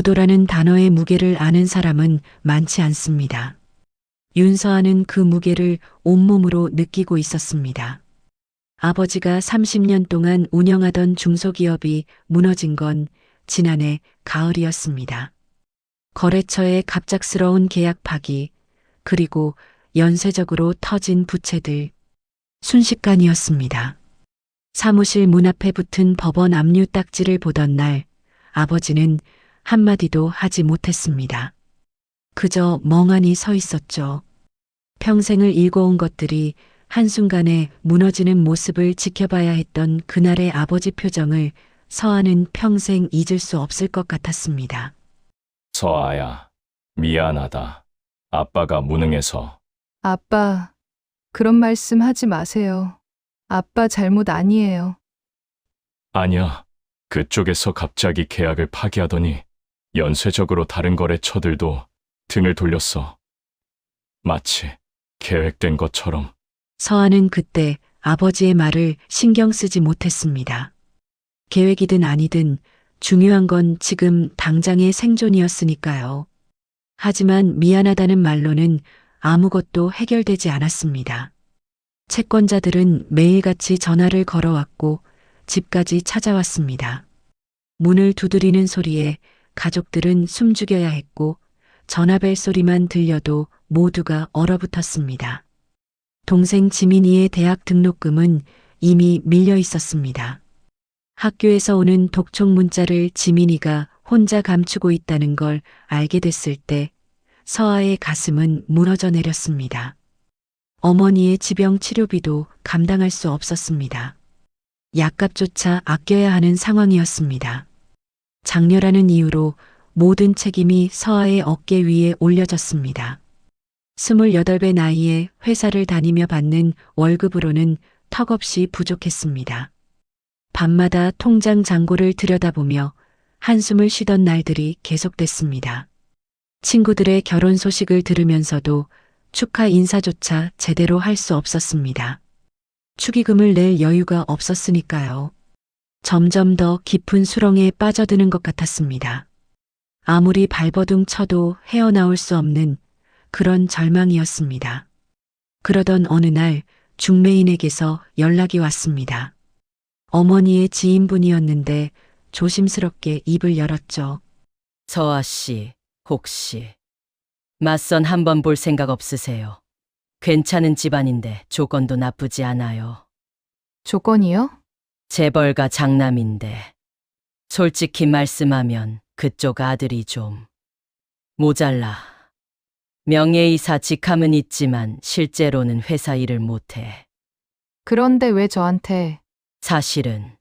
부도라는 단어의 무게를 아는 사람은 많지 않습니다. 윤서아는 그 무게를 온몸으로 느끼고 있었습니다. 아버지가 30년 동안 운영하던 중소기업이 무너진 건 지난해 가을이었습니다. 거래처의 갑작스러운 계약 파기, 그리고 연쇄적으로 터진 부채들, 순식간이었습니다. 사무실 문 앞에 붙은 법원 압류 딱지를 보던 날, 아버지는 한마디도 하지 못했습니다. 그저 멍하니 서 있었죠. 평생을 일궈온 것들이 한순간에 무너지는 모습을 지켜봐야 했던 그날의 아버지 표정을 서아는 평생 잊을 수 없을 것 같았습니다. 서아야, 미안하다. 아빠가 무능해서. 아빠, 그런 말씀 하지 마세요. 아빠 잘못 아니에요. 아니야. 그쪽에서 갑자기 계약을 파기하더니 연쇄적으로 다른 거래처들도 등을 돌렸어. 마치 계획된 것처럼. 서아는 그때 아버지의 말을 신경 쓰지 못했습니다. 계획이든 아니든 중요한 건 지금 당장의 생존이었으니까요. 하지만 미안하다는 말로는 아무것도 해결되지 않았습니다. 채권자들은 매일같이 전화를 걸어왔고 집까지 찾아왔습니다. 문을 두드리는 소리에 가족들은 숨죽여야 했고 전화벨 소리만 들려도 모두가 얼어붙었습니다. 동생 지민이의 대학 등록금은 이미 밀려 있었습니다. 학교에서 오는 독촉 문자를 지민이가 혼자 감추고 있다는 걸 알게 됐을 때 서아의 가슴은 무너져 내렸습니다. 어머니의 지병 치료비도 감당할 수 없었습니다. 약값조차 아껴야 하는 상황이었습니다. 장녀라는 이유로 모든 책임이 서아의 어깨 위에 올려졌습니다. 28배 나이에 회사를 다니며 받는 월급으로는 턱없이 부족했습니다. 밤마다 통장 잔고를 들여다보며 한숨을 쉬던 날들이 계속됐습니다. 친구들의 결혼 소식을 들으면서도 축하 인사조차 제대로 할 수 없었습니다. 축의금을 낼 여유가 없었으니까요. 점점 더 깊은 수렁에 빠져드는 것 같았습니다. 아무리 발버둥 쳐도 헤어나올 수 없는 그런 절망이었습니다. 그러던 어느 날 중매인에게서 연락이 왔습니다. 어머니의 지인분이었는데 조심스럽게 입을 열었죠. 서아 씨, 혹시 맞선 한번 볼 생각 없으세요? 괜찮은 집안인데 조건도 나쁘지 않아요. 조건이요? 재벌가 장남인데 솔직히 말씀하면 그쪽 아들이 좀 모자라. 명예이사 직함은 있지만 실제로는 회사 일을 못해. 그런데 왜 저한테? 사실은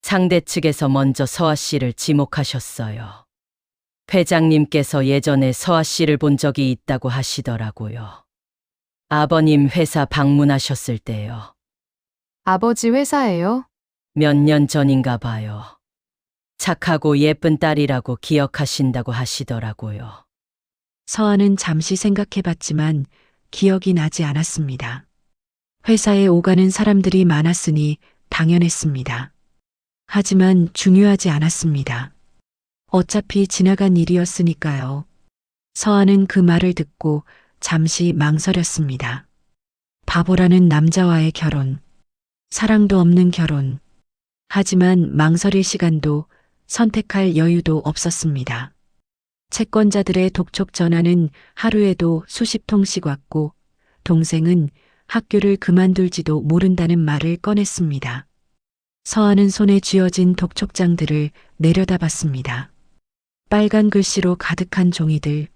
상대 측에서 먼저 서아 씨를 지목하셨어요. 회장님께서 예전에 서아 씨를 본 적이 있다고 하시더라고요. 아버님 회사 방문하셨을 때요. 아버지 회사예요? 몇 년 전인가 봐요. 착하고 예쁜 딸이라고 기억하신다고 하시더라고요. 서아는 잠시 생각해봤지만 기억이 나지 않았습니다. 회사에 오가는 사람들이 많았으니 당연했습니다. 하지만 중요하지 않았습니다. 어차피 지나간 일이었으니까요. 서아는 그 말을 듣고 잠시 망설였습니다. 바보라는 남자와의 결혼, 사랑도 없는 결혼. 하지만 망설일 시간도 선택할 여유도 없었습니다. 채권자들의 독촉 전화는 하루에도 수십 통씩 왔고 동생은 학교를 그만둘지도 모른다는 말을 꺼냈습니다. 서아는 손에 쥐어진 독촉장들을 내려다봤습니다. 빨간 글씨로 가득한 종이들.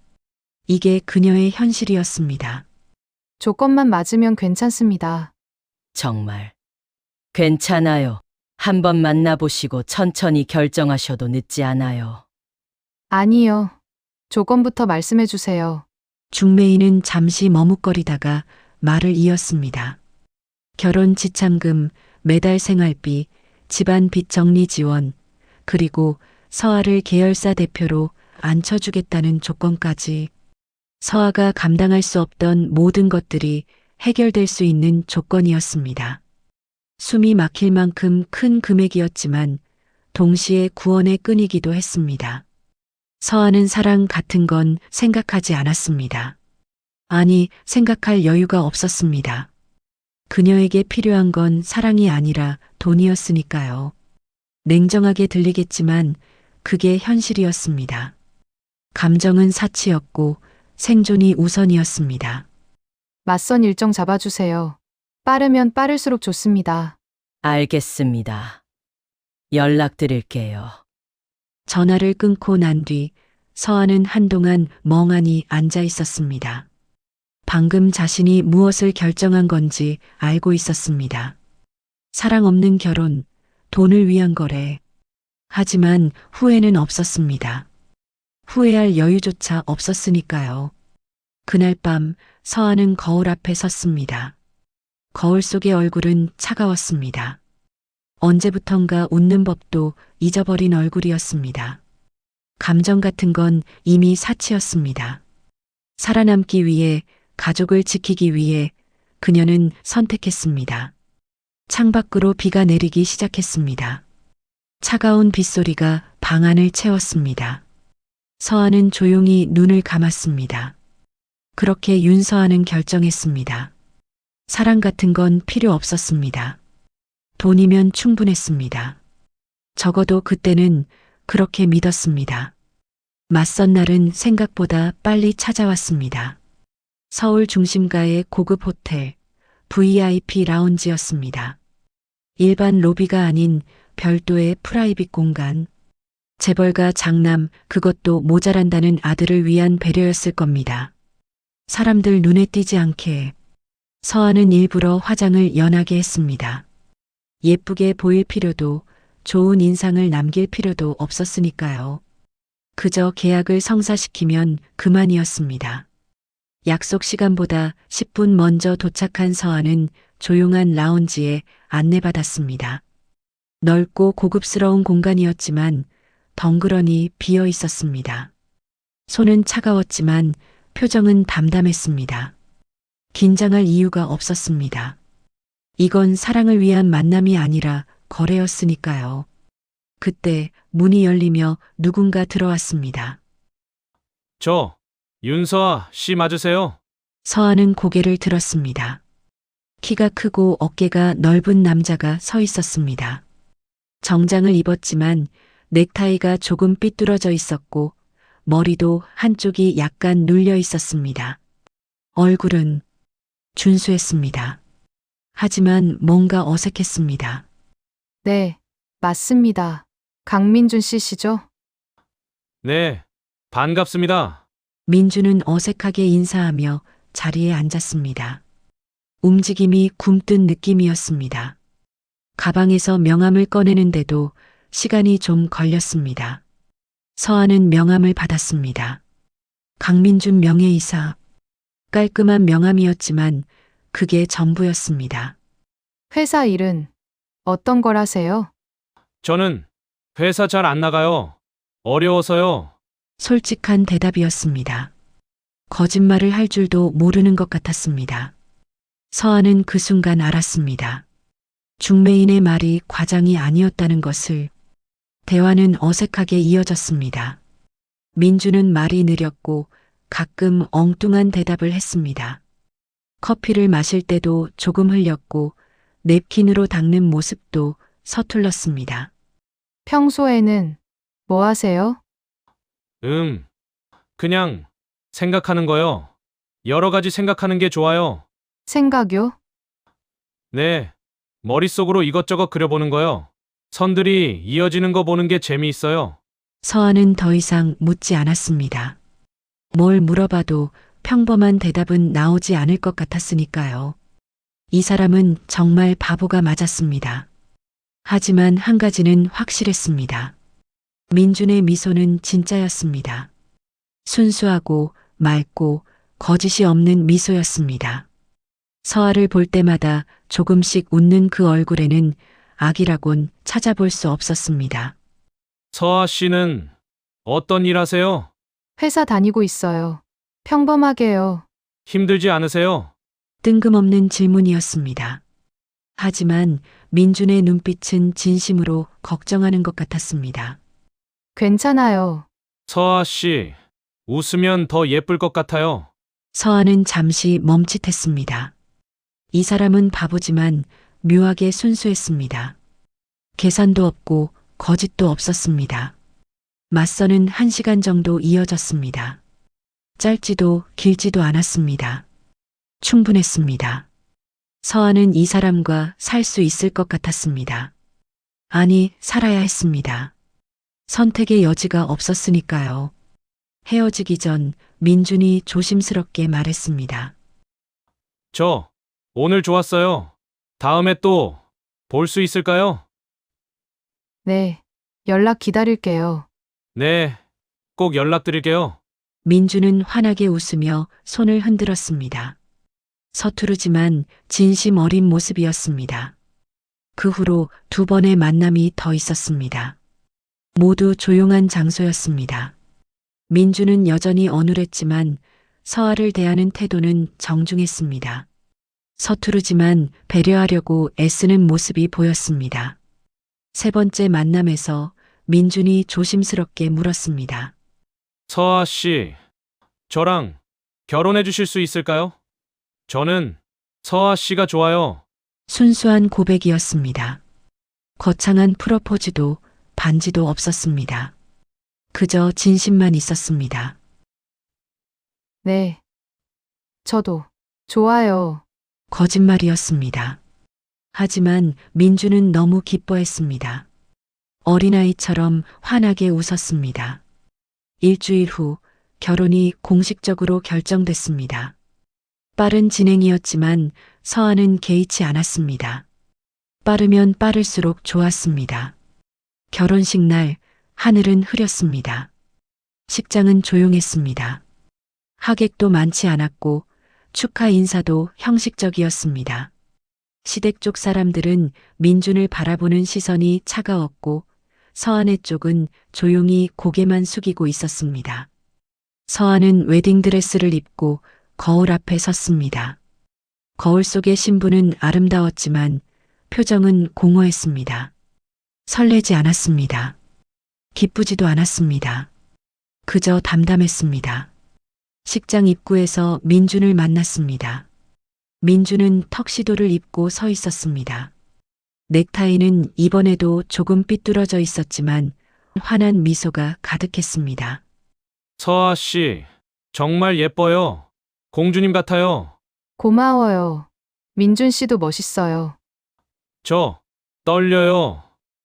이게 그녀의 현실이었습니다. 조건만 맞으면 괜찮습니다. 정말 괜찮아요. 한번 만나보시고 천천히 결정하셔도 늦지 않아요. 아니요. 조건부터 말씀해 주세요. 중매인은 잠시 머뭇거리다가 말을 이었습니다. 결혼 지참금, 매달 생활비, 집안 빚 정리 지원, 그리고 서아를 계열사 대표로 앉혀주겠다는 조건까지. 서아가 감당할 수 없던 모든 것들이 해결될 수 있는 조건이었습니다. 숨이 막힐 만큼 큰 금액이었지만 동시에 구원의 끈이기도 했습니다. 서아는 사랑 같은 건 생각하지 않았습니다. 아니, 생각할 여유가 없었습니다. 그녀에게 필요한 건 사랑이 아니라 돈이었으니까요. 냉정하게 들리겠지만 그게 현실이었습니다. 감정은 사치였고 생존이 우선이었습니다. 맞선 일정 잡아주세요. 빠르면 빠를수록 좋습니다. 알겠습니다. 연락드릴게요. 전화를 끊고 난 뒤 서아는 한동안 멍하니 앉아 있었습니다. 방금 자신이 무엇을 결정한 건지 알고 있었습니다. 사랑 없는 결혼, 돈을 위한 거래. 하지만 후회는 없었습니다. 후회할 여유조차 없었으니까요. 그날 밤 서아는 거울 앞에 섰습니다. 거울 속의 얼굴은 차가웠습니다. 언제부턴가 웃는 법도 잊어버린 얼굴이었습니다. 감정 같은 건 이미 사치였습니다. 살아남기 위해, 가족을 지키기 위해 그녀는 선택했습니다. 창밖으로 비가 내리기 시작했습니다. 차가운 빗소리가 방 안을 채웠습니다. 서아는 조용히 눈을 감았습니다. 그렇게 윤서아는 결정했습니다. 사랑 같은 건 필요 없었습니다. 돈이면 충분했습니다. 적어도 그때는 그렇게 믿었습니다. 맞선 날은 생각보다 빨리 찾아왔습니다. 서울 중심가의 고급 호텔, VIP 라운지였습니다. 일반 로비가 아닌 별도의 프라이빗 공간. 재벌가 장남, 그것도 모자란다는 아들을 위한 배려였을 겁니다. 사람들 눈에 띄지 않게 서아는 일부러 화장을 연하게 했습니다. 예쁘게 보일 필요도, 좋은 인상을 남길 필요도 없었으니까요. 그저 계약을 성사시키면 그만이었습니다. 약속 시간보다 10분 먼저 도착한 서아는 조용한 라운지에 안내받았습니다. 넓고 고급스러운 공간이었지만 덩그러니 비어 있었습니다. 손은 차가웠지만 표정은 담담했습니다. 긴장할 이유가 없었습니다. 이건 사랑을 위한 만남이 아니라 거래였으니까요. 그때 문이 열리며 누군가 들어왔습니다. 윤서아 씨 맞으세요? 서아는 고개를 들었습니다. 키가 크고 어깨가 넓은 남자가 서 있었습니다. 정장을 입었지만 넥타이가 조금 삐뚤어져 있었고 머리도 한쪽이 약간 눌려 있었습니다. 얼굴은 준수했습니다. 하지만 뭔가 어색했습니다. 네, 맞습니다. 강민준 씨시죠? 네, 반갑습니다. 민주는 어색하게 인사하며 자리에 앉았습니다. 움직임이 굼뜬 느낌이었습니다. 가방에서 명함을 꺼내는데도 시간이 좀 걸렸습니다. 서아는 명함을 받았습니다. 강민준 명예이사. 깔끔한 명함이었지만 그게 전부였습니다. 회사 일은 어떤 걸 하세요? 저는 회사 잘 안 나가요. 어려워서요. 솔직한 대답이었습니다. 거짓말을 할 줄도 모르는 것 같았습니다. 서아는 그 순간 알았습니다. 중매인의 말이 과장이 아니었다는 것을. 대화는 어색하게 이어졌습니다. 민주는 말이 느렸고 가끔 엉뚱한 대답을 했습니다. 커피를 마실 때도 조금 흘렸고 냅킨으로 닦는 모습도 서툴렀습니다. 평소에는 뭐 하세요? 그냥 생각하는 거요. 여러 가지 생각하는 게 좋아요. 생각요? 네, 머릿속으로 이것저것 그려보는 거요. 선들이 이어지는 거 보는 게 재미있어요. 서아는 더 이상 묻지 않았습니다. 뭘 물어봐도 평범한 대답은 나오지 않을 것 같았으니까요. 이 사람은 정말 바보가 맞았습니다. 하지만 한 가지는 확실했습니다. 민준의 미소는 진짜였습니다. 순수하고 맑고 거짓이 없는 미소였습니다. 서아를 볼 때마다 조금씩 웃는 그 얼굴에는 악이라곤 찾아볼 수 없었습니다. 서아 씨는 어떤 일 하세요? 회사 다니고 있어요. 평범하게요. 힘들지 않으세요? 뜬금없는 질문이었습니다. 하지만 민준의 눈빛은 진심으로 걱정하는 것 같았습니다. 괜찮아요. 서아 씨, 웃으면 더 예쁠 것 같아요. 서아는 잠시 멈칫했습니다. 이 사람은 바보지만 묘하게 순수했습니다. 계산도 없고 거짓도 없었습니다. 맞서는 1시간 정도 이어졌습니다. 짧지도 길지도 않았습니다. 충분했습니다. 서아는 이 사람과 살 수 있을 것 같았습니다. 아니, 살아야 했습니다. 선택의 여지가 없었으니까요. 헤어지기 전 민준이 조심스럽게 말했습니다. 저, 오늘 좋았어요. 다음에 또 볼 수 있을까요? 네. 연락 기다릴게요. 네, 꼭 연락드릴게요. 민준은 환하게 웃으며 손을 흔들었습니다. 서투르지만 진심 어린 모습이었습니다. 그 후로 2번의 만남이 더 있었습니다. 모두 조용한 장소였습니다. 민준은 여전히 어눌했지만 서아를 대하는 태도는 정중했습니다. 서투르지만 배려하려고 애쓰는 모습이 보였습니다. 3번째 만남에서 민준이 조심스럽게 물었습니다. 서아 씨, 저랑 결혼해 주실 수 있을까요? 저는 서아 씨가 좋아요. 순수한 고백이었습니다. 거창한 프로포즈도 반지도 없었습니다. 그저 진심만 있었습니다. 네. 저도 좋아요. 거짓말이었습니다. 하지만 민주는 너무 기뻐했습니다. 어린아이처럼 환하게 웃었습니다. 일주일 후 결혼이 공식적으로 결정됐습니다. 빠른 진행이었지만 서아는 개의치 않았습니다. 빠르면 빠를수록 좋았습니다. 결혼식 날 하늘은 흐렸습니다. 식장은 조용했습니다. 하객도 많지 않았고 축하 인사도 형식적이었습니다. 시댁 쪽 사람들은 민준을 바라보는 시선이 차가웠고 서아네 쪽은 조용히 고개만 숙이고 있었습니다. 서아는 웨딩드레스를 입고 거울 앞에 섰습니다. 거울 속의 신부는 아름다웠지만 표정은 공허했습니다. 설레지 않았습니다. 기쁘지도 않았습니다. 그저 담담했습니다. 식장 입구에서 민준을 만났습니다. 민준은 턱시도를 입고 서 있었습니다. 넥타이는 이번에도 조금 삐뚤어져 있었지만 환한 미소가 가득했습니다. 서아 씨, 정말 예뻐요. 공주님 같아요. 고마워요. 민준 씨도 멋있어요. 저, 떨려요.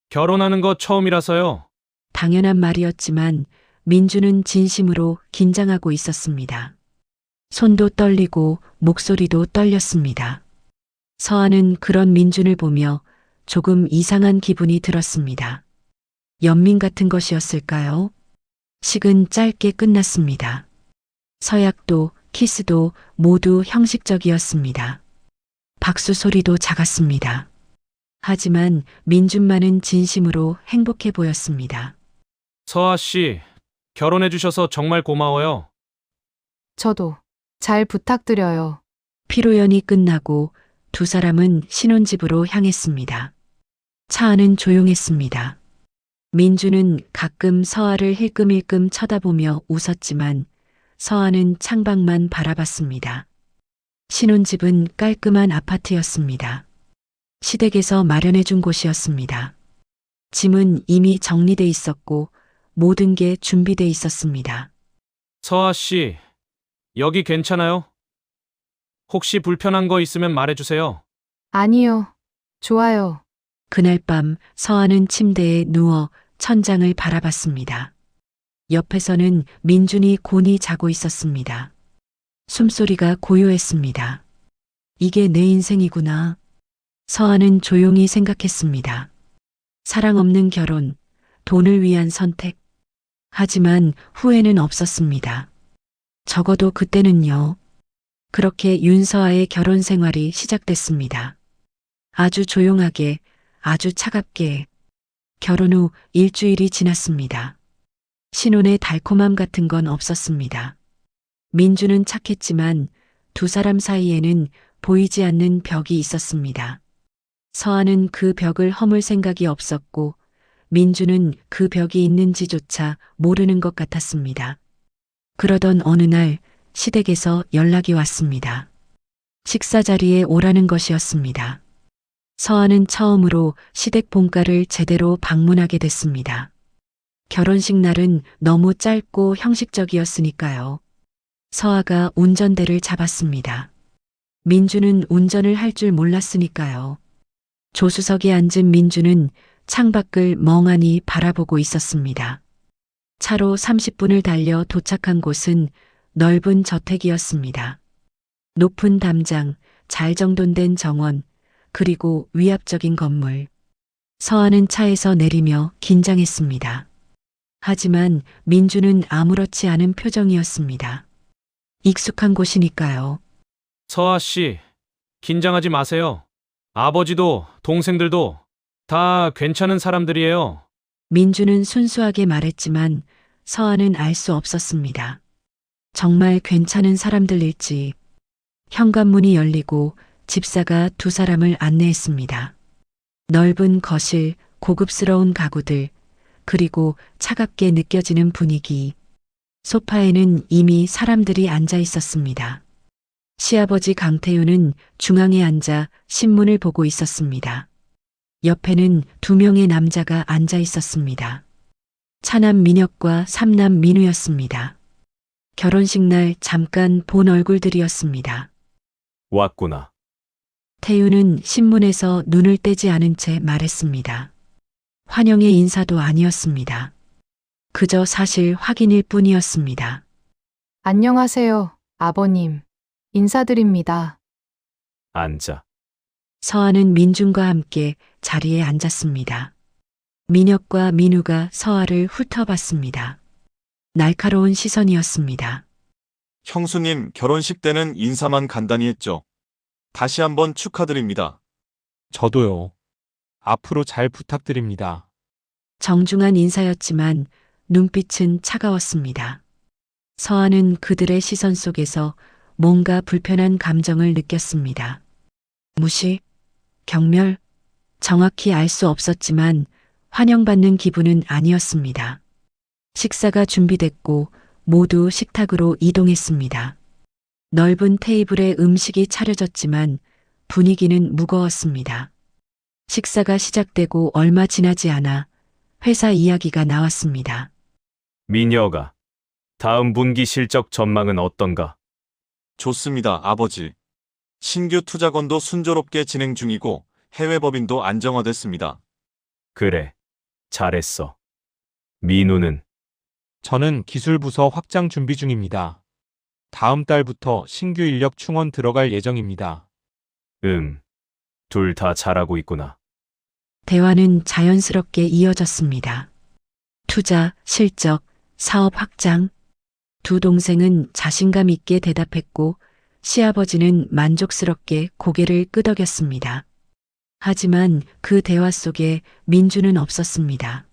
결혼하는 거 처음이라서요. 당연한 말이었지만 민준은 진심으로 긴장하고 있었습니다. 손도 떨리고 목소리도 떨렸습니다. 서아는 그런 민준을 보며 조금 이상한 기분이 들었습니다. 연민 같은 것이었을까요? 식은 짧게 끝났습니다. 서약도 키스도 모두 형식적이었습니다. 박수 소리도 작았습니다. 하지만 민준만은 진심으로 행복해 보였습니다. 서아 씨, 결혼해 주셔서 정말 고마워요. 저도 잘 부탁드려요. 피로연이 끝나고 2사람은 신혼집으로 향했습니다. 차 안은 조용했습니다. 민주는 가끔 서아를 힐끔힐끔 쳐다보며 웃었지만 서아는 창밖만 바라봤습니다. 신혼집은 깔끔한 아파트였습니다. 시댁에서 마련해 준 곳이었습니다. 짐은 이미 정리돼 있었고 모든 게 준비돼 있었습니다. 서아 씨, 여기 괜찮아요? 혹시 불편한 거 있으면 말해주세요. 아니요. 좋아요. 그날 밤 서아는 침대에 누워 천장을 바라봤습니다. 옆에서는 민준이 곤히 자고 있었습니다. 숨소리가 고요했습니다. 이게 내 인생이구나. 서아는 조용히 생각했습니다. 사랑 없는 결혼, 돈을 위한 선택. 하지만 후회는 없었습니다. 적어도 그때는요. 그렇게 윤서아의 결혼 생활이 시작됐습니다. 아주 조용하게, 아주 차갑게. 결혼 후 일주일이 지났습니다. 신혼의 달콤함 같은 건 없었습니다. 민주는 착했지만 2사람 사이에는 보이지 않는 벽이 있었습니다. 서아는 그 벽을 허물 생각이 없었고 민주는 그 벽이 있는지조차 모르는 것 같았습니다. 그러던 어느 날 시댁에서 연락이 왔습니다. 식사 자리에 오라는 것이었습니다. 서아는 처음으로 시댁 본가를 제대로 방문하게 됐습니다. 결혼식 날은 너무 짧고 형식적이었으니까요. 서아가 운전대를 잡았습니다. 민주는 운전을 할 줄 몰랐으니까요. 조수석에 앉은 민주는 창밖을 멍하니 바라보고 있었습니다. 차로 30분을 달려 도착한 곳은 넓은 저택이었습니다. 높은 담장, 잘 정돈된 정원, 그리고 위압적인 건물. 서아는 차에서 내리며 긴장했습니다. 하지만 민주는 아무렇지 않은 표정이었습니다. 익숙한 곳이니까요. 서아 씨, 긴장하지 마세요. 아버지도 동생들도 다 괜찮은 사람들이에요. 민주는 순수하게 말했지만 서아는 알 수 없었습니다. 정말 괜찮은 사람들일지. 현관문이 열리고 집사가 두 사람을 안내했습니다. 넓은 거실, 고급스러운 가구들, 그리고 차갑게 느껴지는 분위기. 소파에는 이미 사람들이 앉아 있었습니다. 시아버지 강태윤은 중앙에 앉아 신문을 보고 있었습니다. 옆에는 두 명의 남자가 앉아 있었습니다. 차남 민혁과 삼남 민우였습니다. 결혼식 날 잠깐 본 얼굴들이었습니다. 왔구나. 태윤은 신문에서 눈을 떼지 않은 채 말했습니다. 환영의 인사도 아니었습니다. 그저 사실 확인일 뿐이었습니다. 안녕하세요, 아버님. 인사드립니다. 앉아. 서아는 민준과 함께 자리에 앉았습니다. 민혁과 민우가 서아를 훑어봤습니다. 날카로운 시선이었습니다. 형수님 결혼식 때는 인사만 간단히 했죠. 다시 한번 축하드립니다. 저도요. 앞으로 잘 부탁드립니다. 정중한 인사였지만 눈빛은 차가웠습니다. 서아는 그들의 시선 속에서 뭔가 불편한 감정을 느꼈습니다. 무시, 경멸, 정확히 알 수 없었지만 환영받는 기분은 아니었습니다. 식사가 준비됐고 모두 식탁으로 이동했습니다. 넓은 테이블에 음식이 차려졌지만 분위기는 무거웠습니다. 식사가 시작되고 얼마 지나지 않아 회사 이야기가 나왔습니다. 민혁아, 다음 분기 실적 전망은 어떤가? 좋습니다, 아버지. 신규 투자건도 순조롭게 진행 중이고 해외 법인도 안정화됐습니다. 그래, 잘했어. 민우는 저는 기술부서 확장 준비 중입니다. 다음 달부터 신규 인력 충원 들어갈 예정입니다. 둘 다 잘하고 있구나. 대화는 자연스럽게 이어졌습니다. 투자, 실적, 사업 확장. 두 동생은 자신감 있게 대답했고 시아버지는 만족스럽게 고개를 끄덕였습니다. 하지만 그 대화 속에 민준은 없었습니다.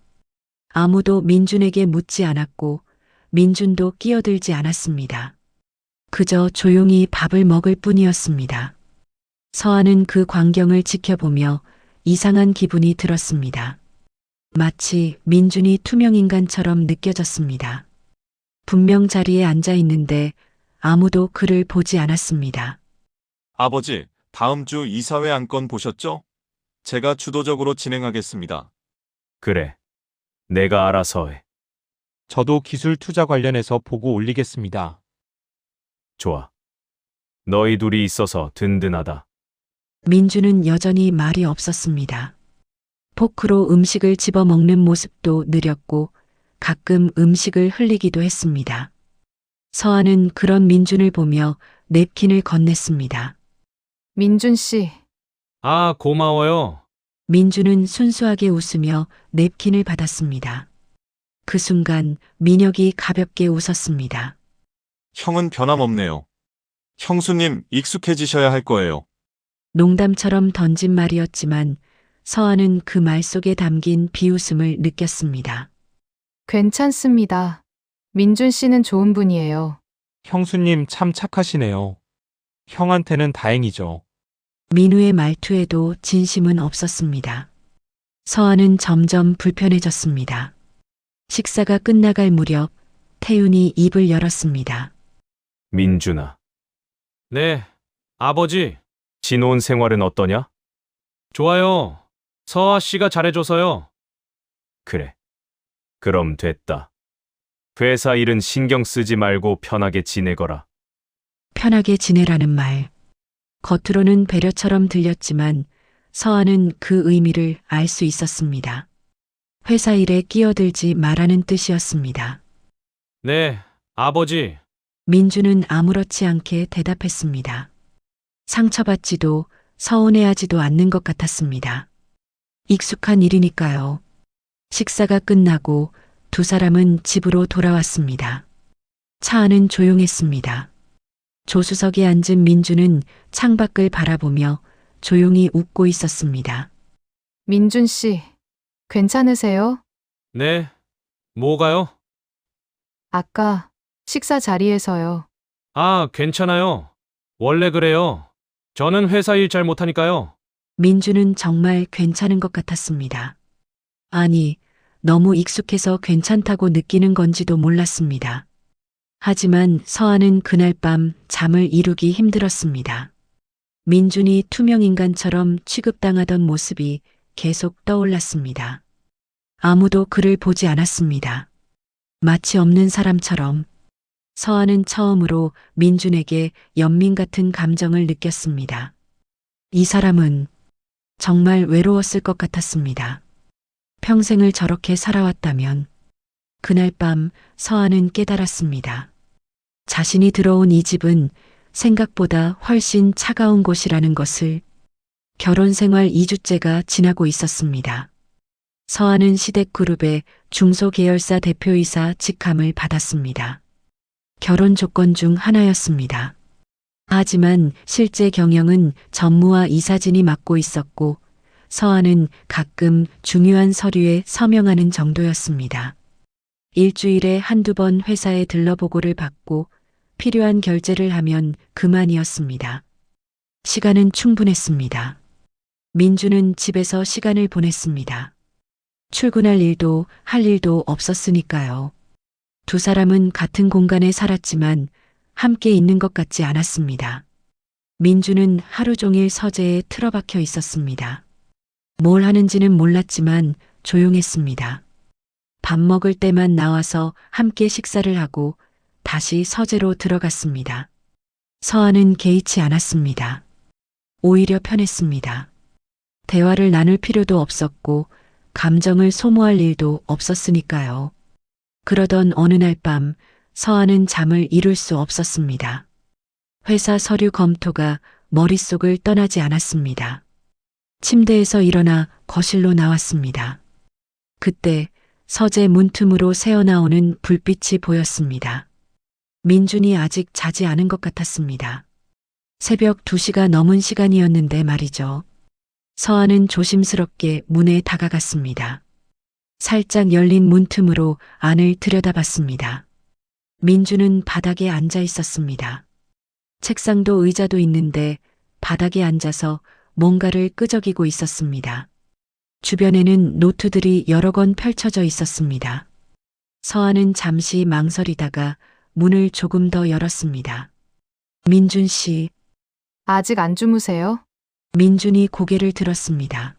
아무도 민준에게 묻지 않았고 민준도 끼어들지 않았습니다. 그저 조용히 밥을 먹을 뿐이었습니다. 서아는 그 광경을 지켜보며 이상한 기분이 들었습니다. 마치 민준이 투명인간처럼 느껴졌습니다. 분명 자리에 앉아 있는데 아무도 그를 보지 않았습니다. 아버지, 다음 주 이사회 안건 보셨죠? 제가 주도적으로 진행하겠습니다. 그래, 내가 알아서 해. 저도 기술 투자 관련해서 보고 올리겠습니다. 좋아. 너희 둘이 있어서 든든하다. 민주는 여전히 말이 없었습니다. 포크로 음식을 집어 먹는 모습도 느렸고 가끔 음식을 흘리기도 했습니다. 서아는 그런 민준을 보며 냅킨을 건넸습니다. 민준 씨, 아, 고마워요. 민준은 순수하게 웃으며 냅킨을 받았습니다. 그 순간 민혁이 가볍게 웃었습니다. 형은 변함없네요. 형수님 익숙해지셔야 할 거예요. 농담처럼 던진 말이었지만 서아는 그 말 속에 담긴 비웃음을 느꼈습니다. 괜찮습니다. 민준 씨는 좋은 분이에요. 형수님 참 착하시네요. 형한테는 다행이죠. 민우의 말투에도 진심은 없었습니다. 서한은 점점 불편해졌습니다. 식사가 끝나갈 무렵 태윤이 입을 열었습니다. 민준아, 네, 아버지. 신혼 생활은 어떠냐? 좋아요. 서아 씨가 잘해줘서요. 그래. 그럼 됐다. 회사 일은 신경 쓰지 말고 편하게 지내거라. 편하게 지내라는 말. 겉으로는 배려처럼 들렸지만 서한은 그 의미를 알 수 있었습니다. 회사 일에 끼어들지 말라는 뜻이었습니다. 네, 아버지. 민주는 아무렇지 않게 대답했습니다. 상처받지도 서운해하지도 않는 것 같았습니다. 익숙한 일이니까요. 식사가 끝나고 두 사람은 집으로 돌아왔습니다. 차 안은 조용했습니다. 조수석에 앉은 민주는 창밖을 바라보며 조용히 웃고 있었습니다. 민준 씨, 괜찮으세요? 네. 뭐가요? 아까 식사 자리에서요. 아, 괜찮아요. 원래 그래요. 저는 회사 일 잘 못하니까요. 민주는 정말 괜찮은 것 같았습니다. 아니, 너무 익숙해서 괜찮다고 느끼는 건지도 몰랐습니다. 하지만 서한은 그날 밤 잠을 이루기 힘들었습니다. 민준이 투명인간처럼 취급당하던 모습이 계속 떠올랐습니다. 아무도 그를 보지 않았습니다. 마치 없는 사람처럼. 서한은 처음으로 민준에게 연민 같은 감정을 느꼈습니다. 이 사람은 정말 외로웠을 것 같았습니다. 평생을 저렇게 살아왔다면 그날 밤 서한은 깨달았습니다. 자신이 들어온 이 집은 생각보다 훨씬 차가운 곳이라는 것을. 결혼 생활 2주째가 지나고 있었습니다. 서한은 시댁그룹의 중소계열사 대표이사 직함을 받았습니다. 결혼 조건 중 하나였습니다. 하지만 실제 경영은 전무와 이사진이 맡고 있었고 서한은 가끔 중요한 서류에 서명하는 정도였습니다. 일주일에 한두 번 회사에 들러 보고를 받고 필요한 결제를 하면 그만이었습니다. 시간은 충분했습니다. 민주는 집에서 시간을 보냈습니다. 출근할 일도 할 일도 없었으니까요. 두 사람은 같은 공간에 살았지만 함께 있는 것 같지 않았습니다. 민주는 하루 종일 서재에 틀어박혀 있었습니다. 뭘 하는지는 몰랐지만 조용했습니다. 밥 먹을 때만 나와서 함께 식사를 하고 다시 서재로 들어갔습니다. 서한은 개의치 않았습니다. 오히려 편했습니다. 대화를 나눌 필요도 없었고 감정을 소모할 일도 없었으니까요. 그러던 어느 날 밤 서한은 잠을 이룰 수 없었습니다. 회사 서류 검토가 머릿속을 떠나지 않았습니다. 침대에서 일어나 거실로 나왔습니다. 그때 서재 문틈으로 새어나오는 불빛이 보였습니다. 민준이 아직 자지 않은 것 같았습니다. 새벽 2시가 넘은 시간이었는데 말이죠. 서한은 조심스럽게 문에 다가갔습니다. 살짝 열린 문틈으로 안을 들여다봤습니다. 민주는 바닥에 앉아 있었습니다. 책상도 의자도 있는데 바닥에 앉아서 뭔가를 끄적이고 있었습니다. 주변에는 노트들이 여러 권 펼쳐져 있었습니다. 서한은 잠시 망설이다가 문을 조금 더 열었습니다. 민준 씨. 아직 안 주무세요? 민준이 고개를 들었습니다.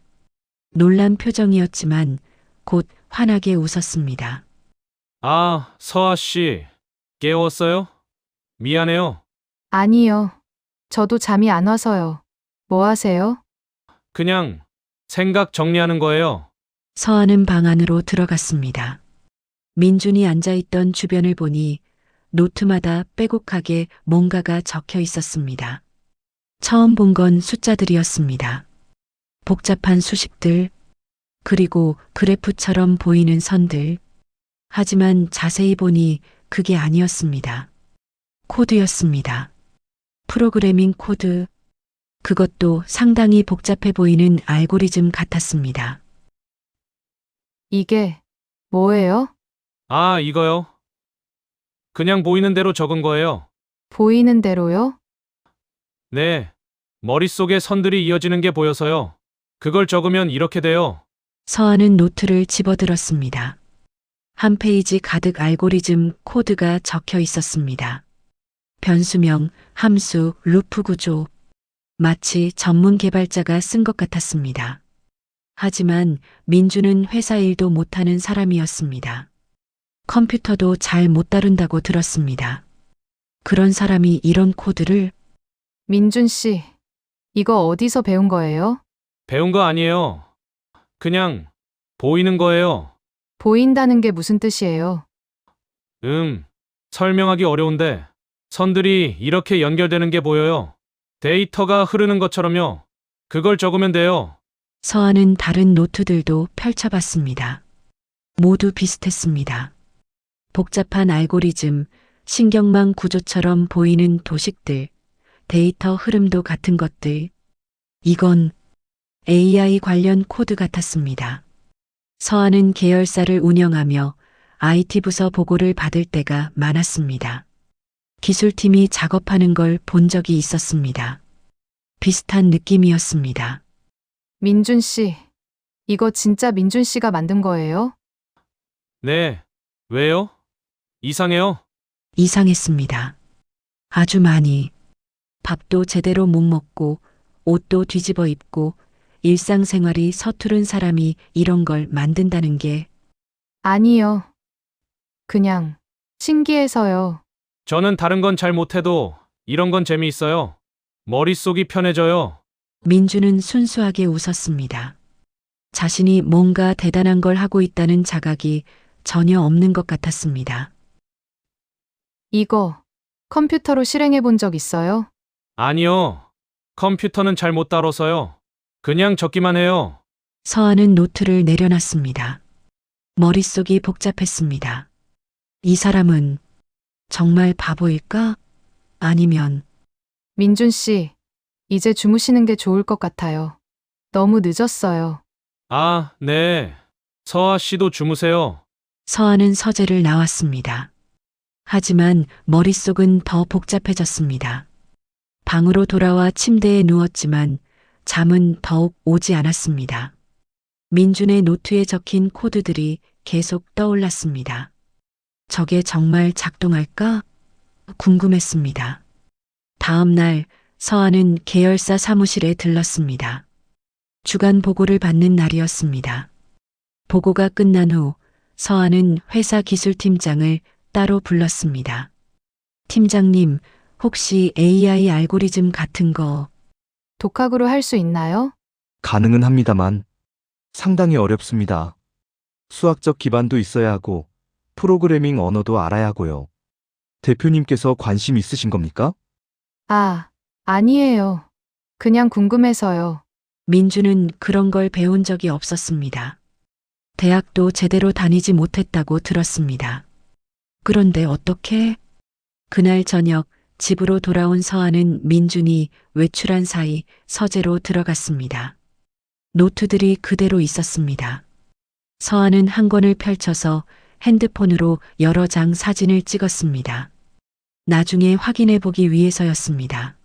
놀란 표정이었지만 곧 환하게 웃었습니다. 아, 서아 씨. 깨웠어요? 미안해요. 아니요. 저도 잠이 안 와서요. 뭐 하세요? 그냥 생각 정리하는 거예요. 서한은 방 안으로 들어갔습니다. 민준이 앉아있던 주변을 보니 노트마다 빼곡하게 뭔가가 적혀 있었습니다. 처음 본 건 숫자들이었습니다. 복잡한 수식들, 그리고 그래프처럼 보이는 선들. 하지만 자세히 보니 그게 아니었습니다. 코드였습니다. 프로그래밍 코드. 그것도 상당히 복잡해 보이는 알고리즘 같았습니다. 이게 뭐예요? 아, 이거요? 그냥 보이는 대로 적은 거예요. 보이는 대로요? 네. 머릿속에 선들이 이어지는 게 보여서요. 그걸 적으면 이렇게 돼요. 서한은 노트를 집어들었습니다. 한 페이지 가득 알고리즘 코드가 적혀 있었습니다. 변수명, 함수, 루프 구조. 마치 전문 개발자가 쓴 것 같았습니다. 하지만 민주는 회사 일도 못하는 사람이었습니다. 컴퓨터도 잘 못 다룬다고 들었습니다. 그런 사람이 이런 코드를 민준 씨, 이거 어디서 배운 거예요? 배운 거 아니에요. 그냥 보이는 거예요. 보인다는 게 무슨 뜻이에요? 설명하기 어려운데 선들이 이렇게 연결되는 게 보여요. 데이터가 흐르는 것처럼요. 그걸 적으면 돼요. 서한은 다른 노트들도 펼쳐봤습니다. 모두 비슷했습니다. 복잡한 알고리즘, 신경망 구조처럼 보이는 도식들, 데이터 흐름도 같은 것들. 이건 AI 관련 코드 같았습니다. 서한은 계열사를 운영하며 IT 부서 보고를 받을 때가 많았습니다. 기술팀이 작업하는 걸 본 적이 있었습니다. 비슷한 느낌이었습니다. 민준 씨, 이거 진짜 민준 씨가 만든 거예요? 네. 왜요? 이상해요? 이상했습니다. 아주 많이. 밥도 제대로 못 먹고 옷도 뒤집어 입고 일상생활이 서투른 사람이 이런 걸 만든다는 게 아니요. 그냥 신기해서요. 저는 다른 건 잘 못해도 이런 건 재미있어요. 머릿속이 편해져요. 민주는 순수하게 웃었습니다. 자신이 뭔가 대단한 걸 하고 있다는 자각이 전혀 없는 것 같았습니다. 이거 컴퓨터로 실행해 본 적 있어요? 아니요. 컴퓨터는 잘 못 다뤄서요. 그냥 적기만 해요. 서한은 노트를 내려놨습니다. 머릿속이 복잡했습니다. 이 사람은 정말 바보일까? 아니면 민준 씨, 이제 주무시는 게 좋을 것 같아요. 너무 늦었어요. 아, 네. 서아 씨도 주무세요. 서한은 서재를 나왔습니다. 하지만 머릿속은 더 복잡해졌습니다. 방으로 돌아와 침대에 누웠지만 잠은 더욱 오지 않았습니다. 민준의 노트에 적힌 코드들이 계속 떠올랐습니다. 저게 정말 작동할까? 궁금했습니다. 다음 날 서한은 계열사 사무실에 들렀습니다. 주간 보고를 받는 날이었습니다. 보고가 끝난 후 서한은 회사 기술팀장을 따로 불렀습니다. 팀장님, 혹시 AI 알고리즘 같은 거 독학으로 할 수 있나요? 가능은 합니다만 상당히 어렵습니다. 수학적 기반도 있어야 하고 프로그래밍 언어도 알아야 하고요. 대표님께서 관심 있으신 겁니까? 아, 아니에요. 그냥 궁금해서요. 민주는 그런 걸 배운 적이 없었습니다. 대학도 제대로 다니지 못했다고 들었습니다. 그런데 어떻게? 그날 저녁 집으로 돌아온 서한은 민준이 외출한 사이 서재로 들어갔습니다. 노트들이 그대로 있었습니다. 서한은 한 권을 펼쳐서 핸드폰으로 여러 장 사진을 찍었습니다. 나중에 확인해 보기 위해서였습니다.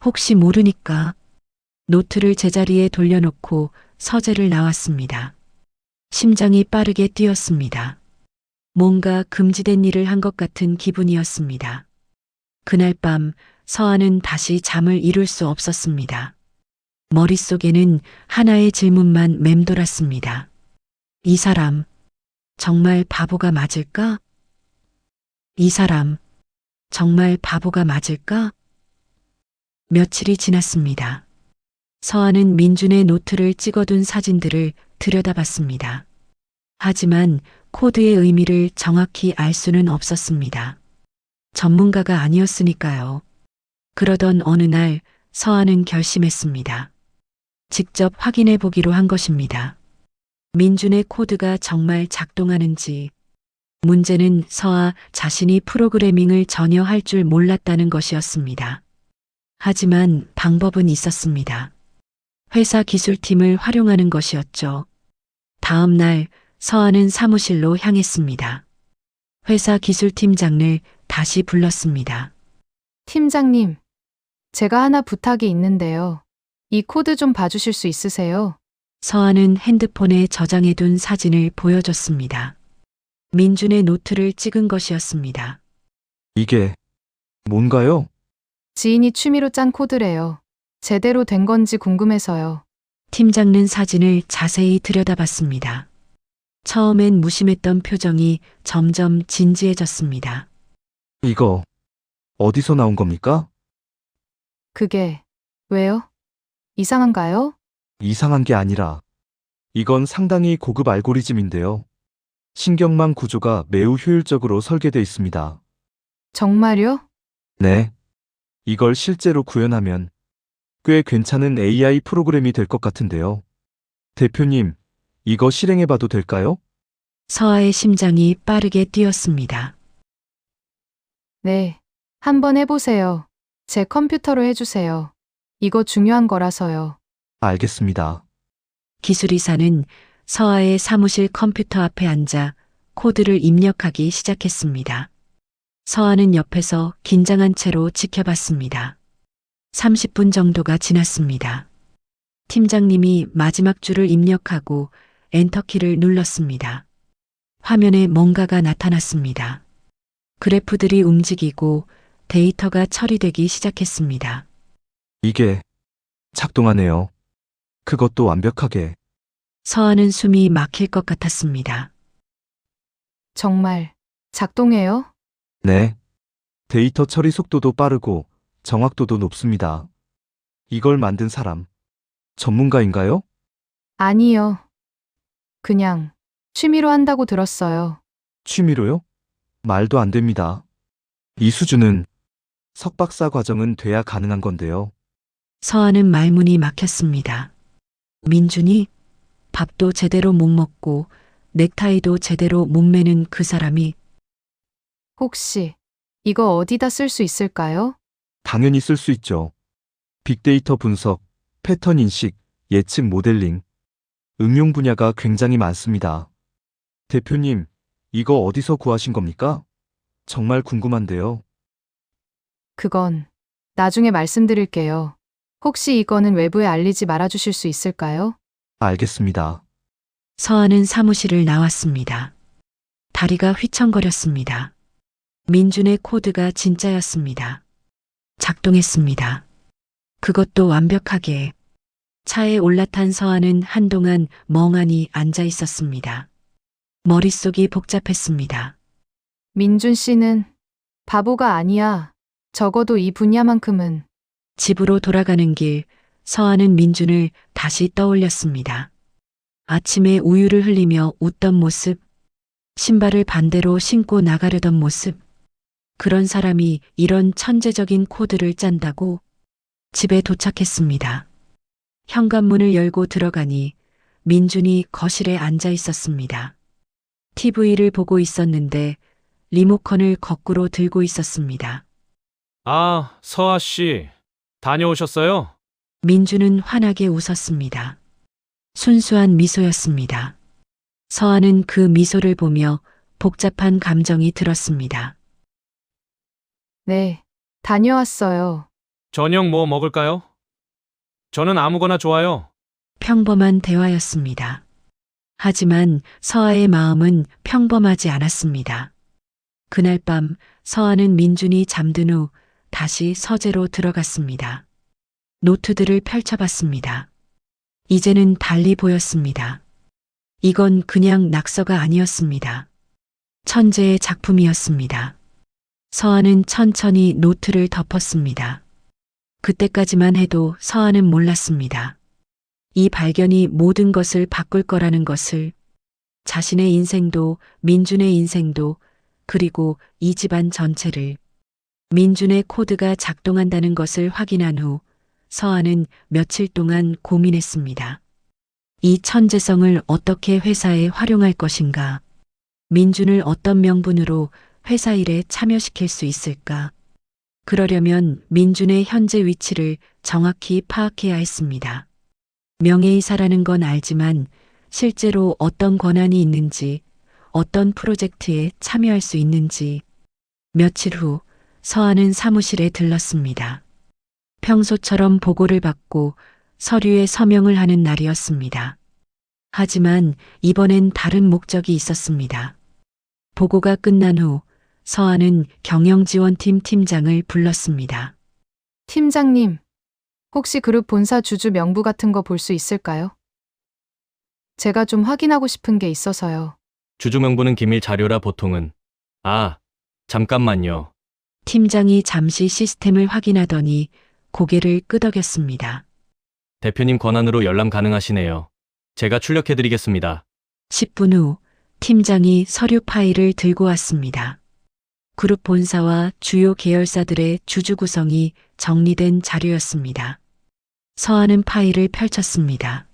혹시 모르니까 노트를 제자리에 돌려놓고 서재를 나왔습니다. 심장이 빠르게 뛰었습니다. 뭔가 금지된 일을 한 것 같은 기분이었습니다. 그날 밤 서한은 다시 잠을 이룰 수 없었습니다. 머릿속에는 하나의 질문만 맴돌았습니다. 이 사람 정말 바보가 맞을까? 이 사람 정말 바보가 맞을까? 며칠이 지났습니다. 서한은 민준의 노트를 찍어둔 사진들을 들여다봤습니다. 하지만 코드의 의미를 정확히 알 수는 없었습니다. 전문가가 아니었으니까요. 그러던 어느 날 서한은 결심했습니다. 직접 확인해 보기로 한 것입니다. 민준의 코드가 정말 작동하는지. 문제는 서아 자신이 프로그래밍을 전혀 할 줄 몰랐다는 것이었습니다. 하지만 방법은 있었습니다. 회사 기술팀을 활용하는 것이었죠. 다음 날 서한은 사무실로 향했습니다. 회사 기술팀장을 다시 불렀습니다. 팀장님, 제가 하나 부탁이 있는데요. 이 코드 좀 봐주실 수 있으세요? 서한은 핸드폰에 저장해둔 사진을 보여줬습니다. 민준의 노트를 찍은 것이었습니다. 이게 뭔가요? 지인이 취미로 짠 코드래요. 제대로 된 건지 궁금해서요. 팀장은 사진을 자세히 들여다봤습니다. 처음엔 무심했던 표정이 점점 진지해졌습니다. 이거 어디서 나온 겁니까? 그게 왜요? 이상한가요? 이상한 게 아니라 이건 상당히 고급 알고리즘인데요. 신경망 구조가 매우 효율적으로 설계되어 있습니다. 정말요? 네. 이걸 실제로 구현하면 꽤 괜찮은 AI 프로그램이 될 것 같은데요. 대표님, 이거 실행해봐도 될까요? 서아의 심장이 빠르게 뛰었습니다. 네. 한번 해보세요. 제 컴퓨터로 해주세요. 이거 중요한 거라서요. 알겠습니다. 기술이사는 서아의 사무실 컴퓨터 앞에 앉아 코드를 입력하기 시작했습니다. 서아는 옆에서 긴장한 채로 지켜봤습니다. 30분 정도가 지났습니다. 팀장님이 마지막 줄을 입력하고 엔터키를 눌렀습니다. 화면에 뭔가가 나타났습니다. 그래프들이 움직이고 데이터가 처리되기 시작했습니다. 이게 작동하네요. 그것도 완벽하게. 서아는 숨이 막힐 것 같았습니다. 정말 작동해요? 네. 데이터 처리 속도도 빠르고 정확도도 높습니다. 이걸 만든 사람, 전문가인가요? 아니요. 그냥 취미로 한다고 들었어요. 취미로요? 말도 안 됩니다. 이 수준은 석박사 과정은 돼야 가능한 건데요. 서아는 말문이 막혔습니다. 민준이 밥도 제대로 못 먹고 넥타이도 제대로 못 매는 그 사람이 혹시 이거 어디다 쓸 수 있을까요? 당연히 쓸 수 있죠. 빅데이터 분석, 패턴 인식, 예측 모델링. 응용 분야가 굉장히 많습니다. 대표님, 이거 어디서 구하신 겁니까? 정말 궁금한데요. 그건 나중에 말씀드릴게요. 혹시 이거는 외부에 알리지 말아주실 수 있을까요? 알겠습니다. 서아는 사무실을 나왔습니다. 다리가 휘청거렸습니다. 민준의 코드가 진짜였습니다. 작동했습니다. 그것도 완벽하게. 차에 올라탄 서아는 한동안 멍하니 앉아 있었습니다. 머릿속이 복잡했습니다. 민준 씨는 바보가 아니야. 적어도 이 분야만큼은. 집으로 돌아가는 길, 서아는 민준을 다시 떠올렸습니다. 아침에 우유를 흘리며 웃던 모습, 신발을 반대로 신고 나가려던 모습. 그런 사람이 이런 천재적인 코드를 짠다고? 집에 도착했습니다. 현관문을 열고 들어가니 민준이 거실에 앉아 있었습니다. TV를 보고 있었는데 리모컨을 거꾸로 들고 있었습니다. 아, 서아 씨. 다녀오셨어요? 민준은 환하게 웃었습니다. 순수한 미소였습니다. 서아는 그 미소를 보며 복잡한 감정이 들었습니다. 네. 다녀왔어요. 저녁 뭐 먹을까요? 저는 아무거나 좋아요. 평범한 대화였습니다. 하지만 서아의 마음은 평범하지 않았습니다. 그날 밤 서아는 민준이 잠든 후 다시 서재로 들어갔습니다. 노트들을 펼쳐봤습니다. 이제는 달리 보였습니다. 이건 그냥 낙서가 아니었습니다. 천재의 작품이었습니다. 서아는 천천히 노트를 덮었습니다. 그때까지만 해도 서아는 몰랐습니다. 이 발견이 모든 것을 바꿀 거라는 것을, 자신의 인생도 민준의 인생도 그리고 이 집안 전체를. 민준의 코드가 작동한다는 것을 확인한 후 서아는 며칠 동안 고민했습니다. 이 천재성을 어떻게 회사에 활용할 것인가? 민준을 어떤 명분으로 회사 일에 참여시킬 수 있을까? 그러려면 민준의 현재 위치를 정확히 파악해야 했습니다. 명예이사라는 건 알지만 실제로 어떤 권한이 있는지, 어떤 프로젝트에 참여할 수 있는지. 며칠 후 서아는 사무실에 들렀습니다. 평소처럼 보고를 받고 서류에 서명을 하는 날이었습니다. 하지만 이번엔 다른 목적이 있었습니다. 보고가 끝난 후 서한은 경영지원팀 팀장을 불렀습니다. 팀장님, 혹시 그룹 본사 주주 명부 같은 거 볼 수 있을까요? 제가 좀 확인하고 싶은 게 있어서요. 주주 명부는 기밀 자료라 보통은. 아, 잠깐만요. 팀장이 잠시 시스템을 확인하더니 고개를 끄덕였습니다. 대표님 권한으로 열람 가능하시네요. 제가 출력해드리겠습니다. 10분 후 팀장이 서류 파일을 들고 왔습니다. 그룹 본사와 주요 계열사들의 주주 구성이 정리된 자료였습니다. 서한은 파일을 펼쳤습니다.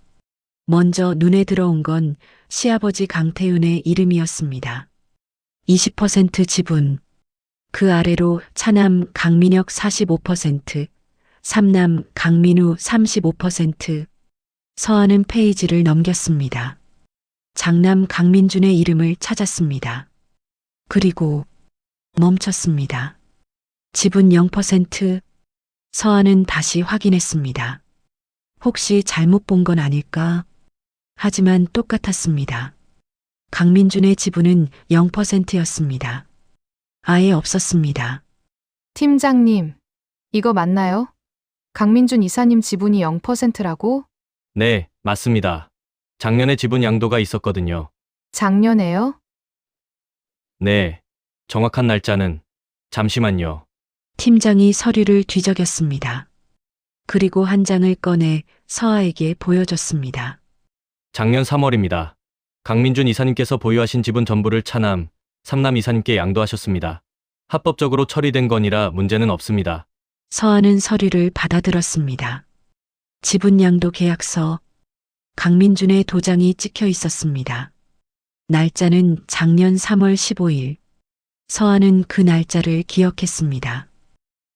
먼저 눈에 들어온 건 시아버지 강태윤의 이름이었습니다. 20% 지분, 그 아래로 차남 강민혁 45%, 삼남 강민우 35%. 서한은 페이지를 넘겼습니다. 장남 강민준의 이름을 찾았습니다. 그리고 멈췄습니다. 지분 0%. 서한은 다시 확인했습니다. 혹시 잘못 본 건 아닐까? 하지만 똑같았습니다. 강민준의 지분은 0%였습니다. 아예 없었습니다. 팀장님, 이거 맞나요? 강민준 이사님 지분이 0%라고? 네, 맞습니다. 작년에 지분 양도가 있었거든요. 작년에요? 네, 정확한 날짜는 잠시만요. 팀장이 서류를 뒤적였습니다. 그리고 한 장을 꺼내 서아에게 보여줬습니다. 작년 3월입니다. 강민준 이사님께서 보유하신 지분 전부를 차남, 삼남 이사님께 양도하셨습니다. 합법적으로 처리된 건이라 문제는 없습니다. 서한은 서류를 받아들었습니다. 지분 양도 계약서, 강민준의 도장이 찍혀 있었습니다. 날짜는 작년 3월 15일. 서한은 그 날짜를 기억했습니다.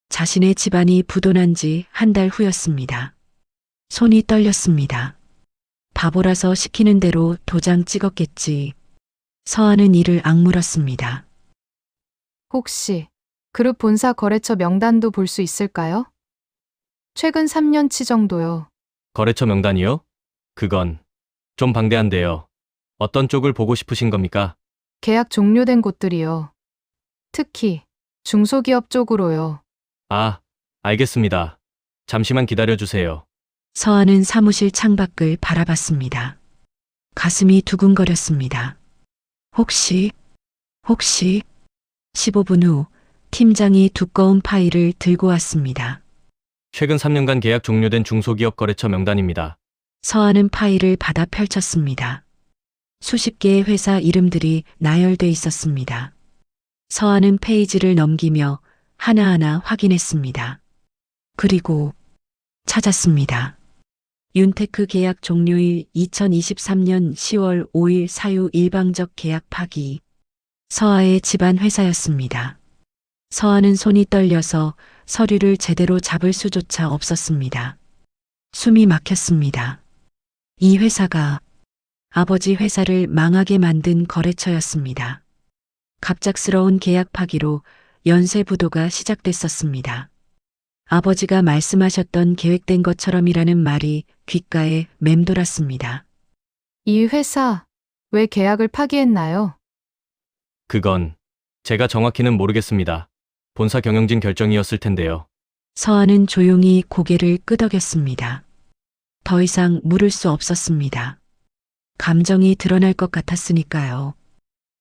자신의 집안이 부도난 지 한 달 후였습니다. 손이 떨렸습니다. 바보라서 시키는 대로 도장 찍었겠지. 서한은 이를 악물었습니다. 혹시 그룹 본사 거래처 명단도 볼 수 있을까요? 최근 3년치 정도요. 거래처 명단이요? 그건 좀 방대한데요. 어떤 쪽을 보고 싶으신 겁니까? 계약 종료된 곳들이요. 특히 중소기업 쪽으로요. 아, 알겠습니다. 잠시만 기다려주세요. 서한은 사무실 창밖을 바라봤습니다. 가슴이 두근거렸습니다. 혹시 15분 후 팀장이 두꺼운 파일을 들고 왔습니다. 최근 3년간 계약 종료된 중소기업 거래처 명단입니다. 서한은 파일을 받아 펼쳤습니다. 수십 개의 회사 이름들이 나열돼 있었습니다. 서한은 페이지를 넘기며 하나하나 확인했습니다. 그리고 찾았습니다. 윤테크 계약 종료일 2023년 10월 5일 사유 일방적 계약 파기. 서아의 집안 회사였습니다. 서아는 손이 떨려서 서류를 제대로 잡을 수조차 없었습니다. 숨이 막혔습니다. 이 회사가 아버지 회사를 망하게 만든 거래처였습니다. 갑작스러운 계약 파기로 연쇄 부도가 시작됐었습니다. 아버지가 말씀하셨던 계획된 것처럼이라는 말이 귓가에 맴돌았습니다. 이 회사 왜 계약을 파기했나요? 그건 제가 정확히는 모르겠습니다. 본사 경영진 결정이었을 텐데요. 서한은 조용히 고개를 끄덕였습니다. 더 이상 물을 수 없었습니다. 감정이 드러날 것 같았으니까요.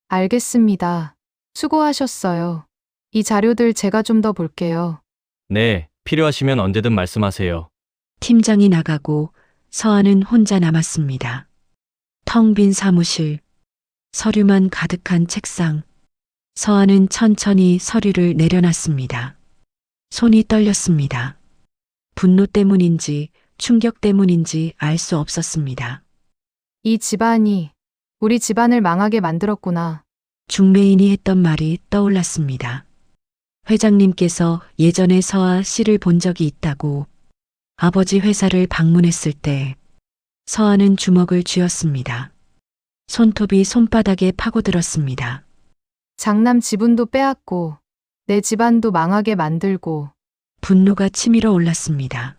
알겠습니다. 수고하셨어요. 이 자료들 제가 좀 더 볼게요. 네, 필요하시면 언제든 말씀하세요. 팀장이 나가고 서한은 혼자 남았습니다. 텅 빈 사무실, 서류만 가득한 책상. 서한은 천천히 서류를 내려놨습니다. 손이 떨렸습니다. 분노 때문인지 충격 때문인지 알 수 없었습니다. 이 집안이 우리 집안을 망하게 만들었구나. 중매인이 했던 말이 떠올랐습니다. 회장님께서 예전에 서아 씨를 본 적이 있다고 아버지 회사를 방문했을 때 서아는 주먹을 쥐었습니다. 손톱이 손바닥에 파고들었습니다. 장남 지분도 빼앗고 내 집안도 망하게 만들고 분노가 치밀어 올랐습니다.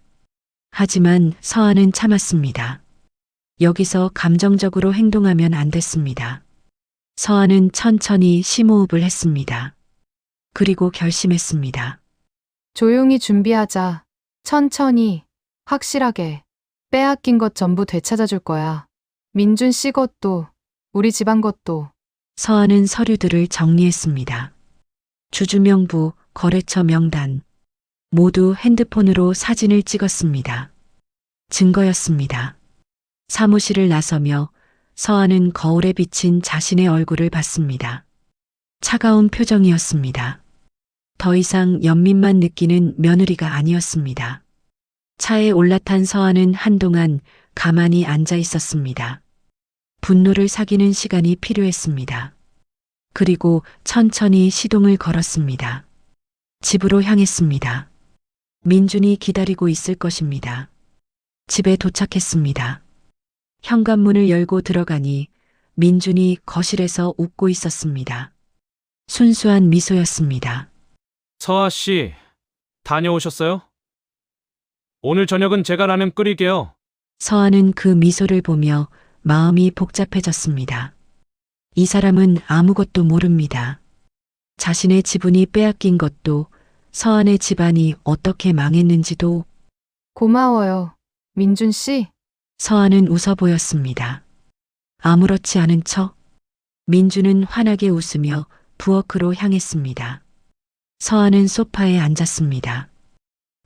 하지만 서아는 참았습니다. 여기서 감정적으로 행동하면 안 됐습니다. 서한은 천천히 심호흡을 했습니다. 그리고 결심했습니다. 조용히 준비하자. 천천히, 확실하게. 빼앗긴 것 전부 되찾아줄 거야. 민준 씨 것도, 우리 집안 것도. 서한은 서류들을 정리했습니다. 주주명부, 거래처 명단. 모두 핸드폰으로 사진을 찍었습니다. 증거였습니다. 사무실을 나서며 서한은 거울에 비친 자신의 얼굴을 봤습니다. 차가운 표정이었습니다. 더 이상 연민만 느끼는 며느리가 아니었습니다. 차에 올라탄 서한은 한동안 가만히 앉아 있었습니다. 분노를 사귀는 시간이 필요했습니다. 그리고 천천히 시동을 걸었습니다. 집으로 향했습니다. 민준이 기다리고 있을 것입니다. 집에 도착했습니다. 현관문을 열고 들어가니 민준이 거실에서 웃고 있었습니다. 순수한 미소였습니다. 서아 씨, 다녀오셨어요? 오늘 저녁은 제가 라면 끓일게요. 서한은 그 미소를 보며 마음이 복잡해졌습니다. 이 사람은 아무것도 모릅니다. 자신의 지분이 빼앗긴 것도, 서한의 집안이 어떻게 망했는지도. 고마워요. 민준 씨, 서한은 웃어 보였습니다. 아무렇지 않은 척. 민준은 환하게 웃으며 부엌으로 향했습니다. 서한은 소파에 앉았습니다.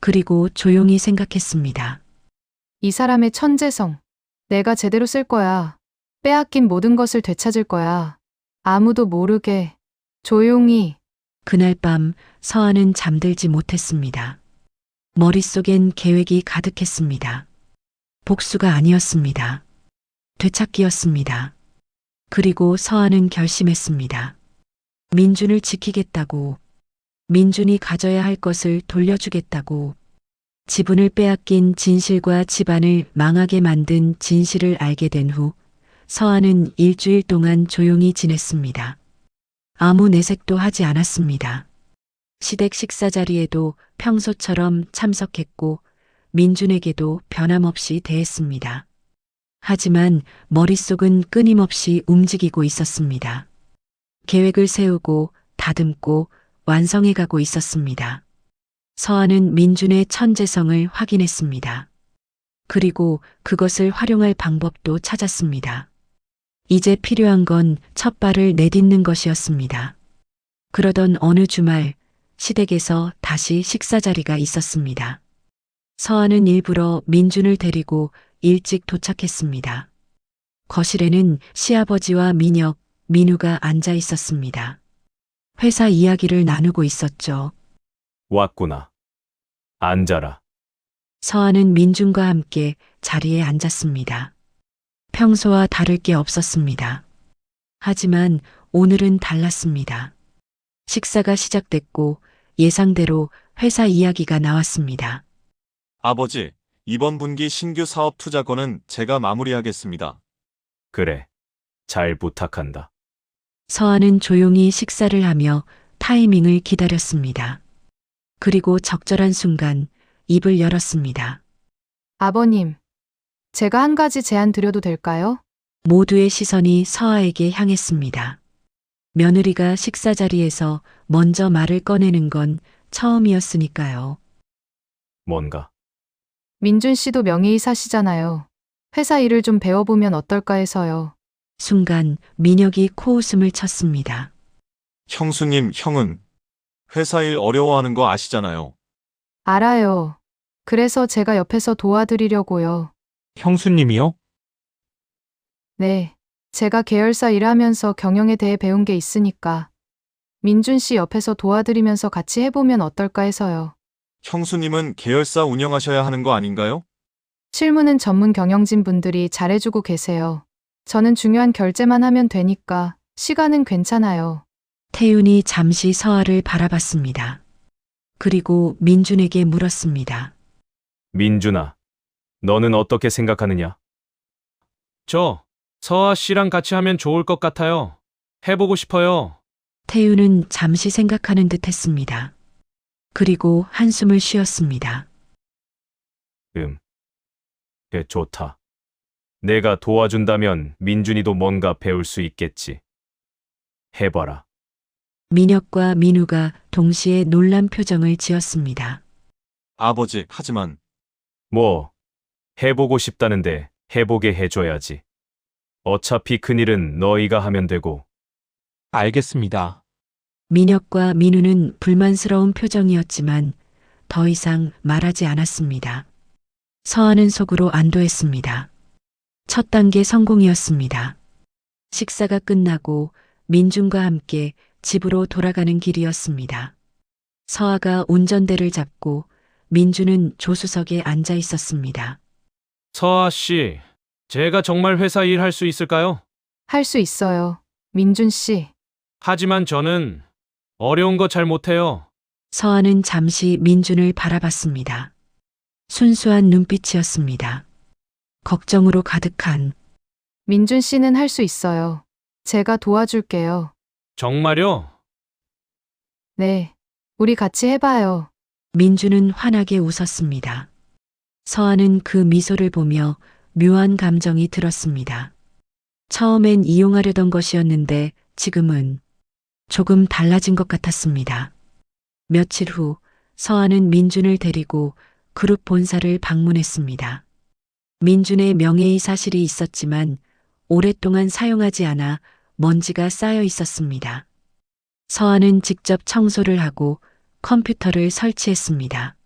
그리고 조용히 생각했습니다. 이 사람의 천재성. 내가 제대로 쓸 거야. 빼앗긴 모든 것을 되찾을 거야. 아무도 모르게. 조용히. 그날 밤 서한은 잠들지 못했습니다. 머릿속엔 계획이 가득했습니다. 복수가 아니었습니다. 되찾기였습니다. 그리고 서한은 결심했습니다. 민준을 지키겠다고. 민준이 가져야 할 것을 돌려주겠다고. 지분을 빼앗긴 진실과 집안을 망하게 만든 진실을 알게 된 후 서한은 일주일 동안 조용히 지냈습니다. 아무 내색도 하지 않았습니다. 시댁 식사 자리에도 평소처럼 참석했고 민준에게도 변함없이 대했습니다. 하지만 머릿속은 끊임없이 움직이고 있었습니다. 계획을 세우고 다듬고 완성해가고 있었습니다. 서한은 민준의 천재성을 확인했습니다. 그리고 그것을 활용할 방법도 찾았습니다. 이제 필요한 건 첫 발을 내딛는 것이었습니다. 그러던 어느 주말 시댁에서 다시 식사 자리가 있었습니다. 서한은 일부러 민준을 데리고 일찍 도착했습니다. 거실에는 시아버지와 민혁, 민우가 앉아 있었습니다. 회사 이야기를 나누고 있었죠. 왔구나. 앉아라. 서한은 민준과 함께 자리에 앉았습니다. 평소와 다를 게 없었습니다. 하지만 오늘은 달랐습니다. 식사가 시작됐고 예상대로 회사 이야기가 나왔습니다. 아버지, 이번 분기 신규 사업 투자건은 제가 마무리하겠습니다. 그래. 잘 부탁한다. 서한은 조용히 식사를 하며 타이밍을 기다렸습니다. 그리고 적절한 순간 입을 열었습니다. 아버님, 제가 한 가지 제안 드려도 될까요? 모두의 시선이 서아에게 향했습니다. 며느리가 식사 자리에서 먼저 말을 꺼내는 건 처음이었으니까요. 뭔가. 민준 씨도 명예이사시잖아요. 회사 일을 좀 배워보면 어떨까 해서요. 순간 민혁이 코웃음을 쳤습니다. 형수님, 형은 회사 일 어려워하는 거 아시잖아요. 알아요. 그래서 제가 옆에서 도와드리려고요. 형수님이요? 네. 제가 계열사 일하면서 경영에 대해 배운 게 있으니까. 민준 씨 옆에서 도와드리면서 같이 해보면 어떨까 해서요. 형수님은 계열사 운영하셔야 하는 거 아닌가요? 실무는 전문 경영진 분들이 잘해주고 계세요. 저는 중요한 결제만 하면 되니까 시간은 괜찮아요. 태윤이 잠시 서아를 바라봤습니다. 그리고 민준에게 물었습니다. 민준아, 너는 어떻게 생각하느냐? 저 서아 씨랑 같이 하면 좋을 것 같아요. 해보고 싶어요. 태윤은 잠시 생각하는 듯 했습니다. 그리고 한숨을 쉬었습니다. 좋다. 내가 도와준다면 민준이도 뭔가 배울 수 있겠지. 해봐라. 민혁과 민우가 동시에 놀란 표정을 지었습니다. 아버지, 하지만 뭐, 해보고 싶다는데 해보게 해줘야지. 어차피 큰일은 너희가 하면 되고. 알겠습니다. 민혁과 민우는 불만스러운 표정이었지만 더 이상 말하지 않았습니다. 서한은 속으로 안도했습니다. 첫 단계 성공이었습니다. 식사가 끝나고 민준과 함께 집으로 돌아가는 길이었습니다. 서아가 운전대를 잡고 민준은 조수석에 앉아 있었습니다. 서아 씨, 제가 정말 회사 일 할 수 있을까요? 할 수 있어요. 민준 씨. 하지만 저는 어려운 거 잘 못해요. 서아는 잠시 민준을 바라봤습니다. 순수한 눈빛이었습니다. 걱정으로 가득한 민준 씨는 할 수 있어요. 제가 도와줄게요. 정말요? 네. 우리 같이 해봐요. 민준은 환하게 웃었습니다. 서아는 그 미소를 보며 묘한 감정이 들었습니다. 처음엔 이용하려던 것이었는데 지금은 조금 달라진 것 같았습니다. 며칠 후 서아는 민준을 데리고 그룹 본사를 방문했습니다. 민준의 명예의 사실이 있었지만 오랫동안 사용하지 않아 먼지가 쌓여 있었습니다. 서아는 직접 청소를 하고 컴퓨터를 설치했습니다.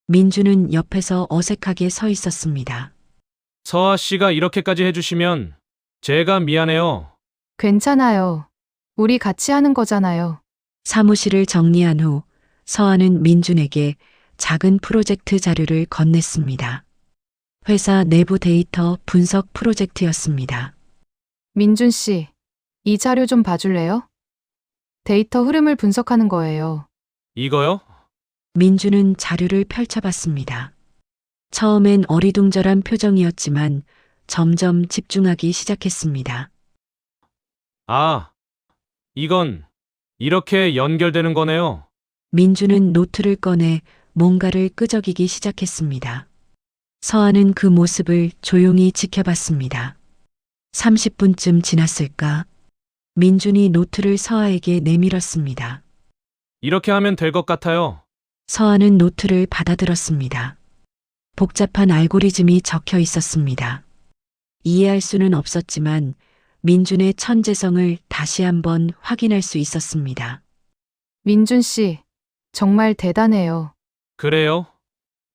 민준은 옆에서 어색하게 서 있었습니다. 서아 씨가 이렇게까지 해주시면 제가 미안해요. 괜찮아요. 우리 같이 하는 거잖아요. 사무실을 정리한 후 서아는 민준에게 작은 프로젝트 자료를 건넸습니다. 회사 내부 데이터 분석 프로젝트였습니다. 민준 씨, 이 자료 좀 봐줄래요? 데이터 흐름을 분석하는 거예요. 이거요? 민준은 자료를 펼쳐봤습니다. 처음엔 어리둥절한 표정이었지만 점점 집중하기 시작했습니다. 아, 이건 이렇게 연결되는 거네요. 민준은 노트를 꺼내 뭔가를 끄적이기 시작했습니다. 서아는 그 모습을 조용히 지켜봤습니다. 30분쯤 지났을까? 민준이 노트를 서아에게 내밀었습니다. 이렇게 하면 될 것 같아요. 서아는 노트를 받아들었습니다. 복잡한 알고리즘이 적혀 있었습니다. 이해할 수는 없었지만 민준의 천재성을 다시 한번 확인할 수 있었습니다. 민준 씨, 정말 대단해요. 그래요?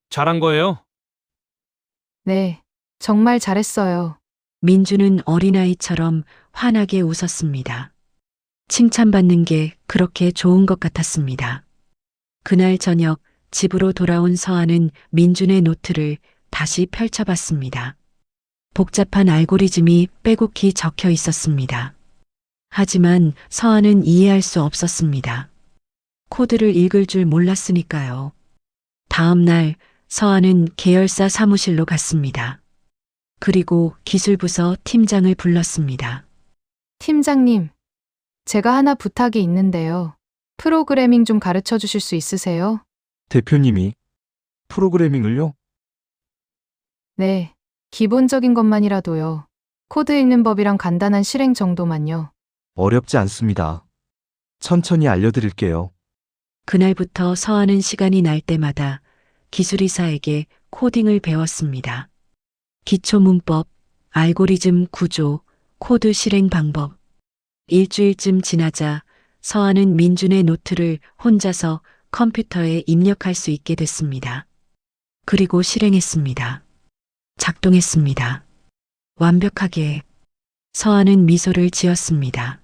잘한 거예요? 네, 정말 잘했어요. 민준은 어린아이처럼 환하게 웃었습니다. 칭찬받는 게 그렇게 좋은 것 같았습니다. 그날 저녁 집으로 돌아온 서아는 민준의 노트를 다시 펼쳐봤습니다. 복잡한 알고리즘이 빼곡히 적혀 있었습니다. 하지만 서아는 이해할 수 없었습니다. 코드를 읽을 줄 몰랐으니까요. 다음 날 서아는 계열사 사무실로 갔습니다. 그리고 기술부서 팀장을 불렀습니다. 팀장님, 제가 하나 부탁이 있는데요. 프로그래밍 좀 가르쳐 주실 수 있으세요? 대표님이 프로그래밍을요? 네, 기본적인 것만이라도요. 코드 읽는 법이랑 간단한 실행 정도만요. 어렵지 않습니다. 천천히 알려드릴게요. 그날부터 서아는 시간이 날 때마다 기술이사에게 코딩을 배웠습니다. 기초 문법, 알고리즘 구조, 코드 실행 방법. 일주일쯤 지나자 서아는 민준의 노트를 혼자서 컴퓨터에 입력할 수 있게 됐습니다. 그리고 실행했습니다. 작동했습니다. 완벽하게. 서아는 미소를 지었습니다.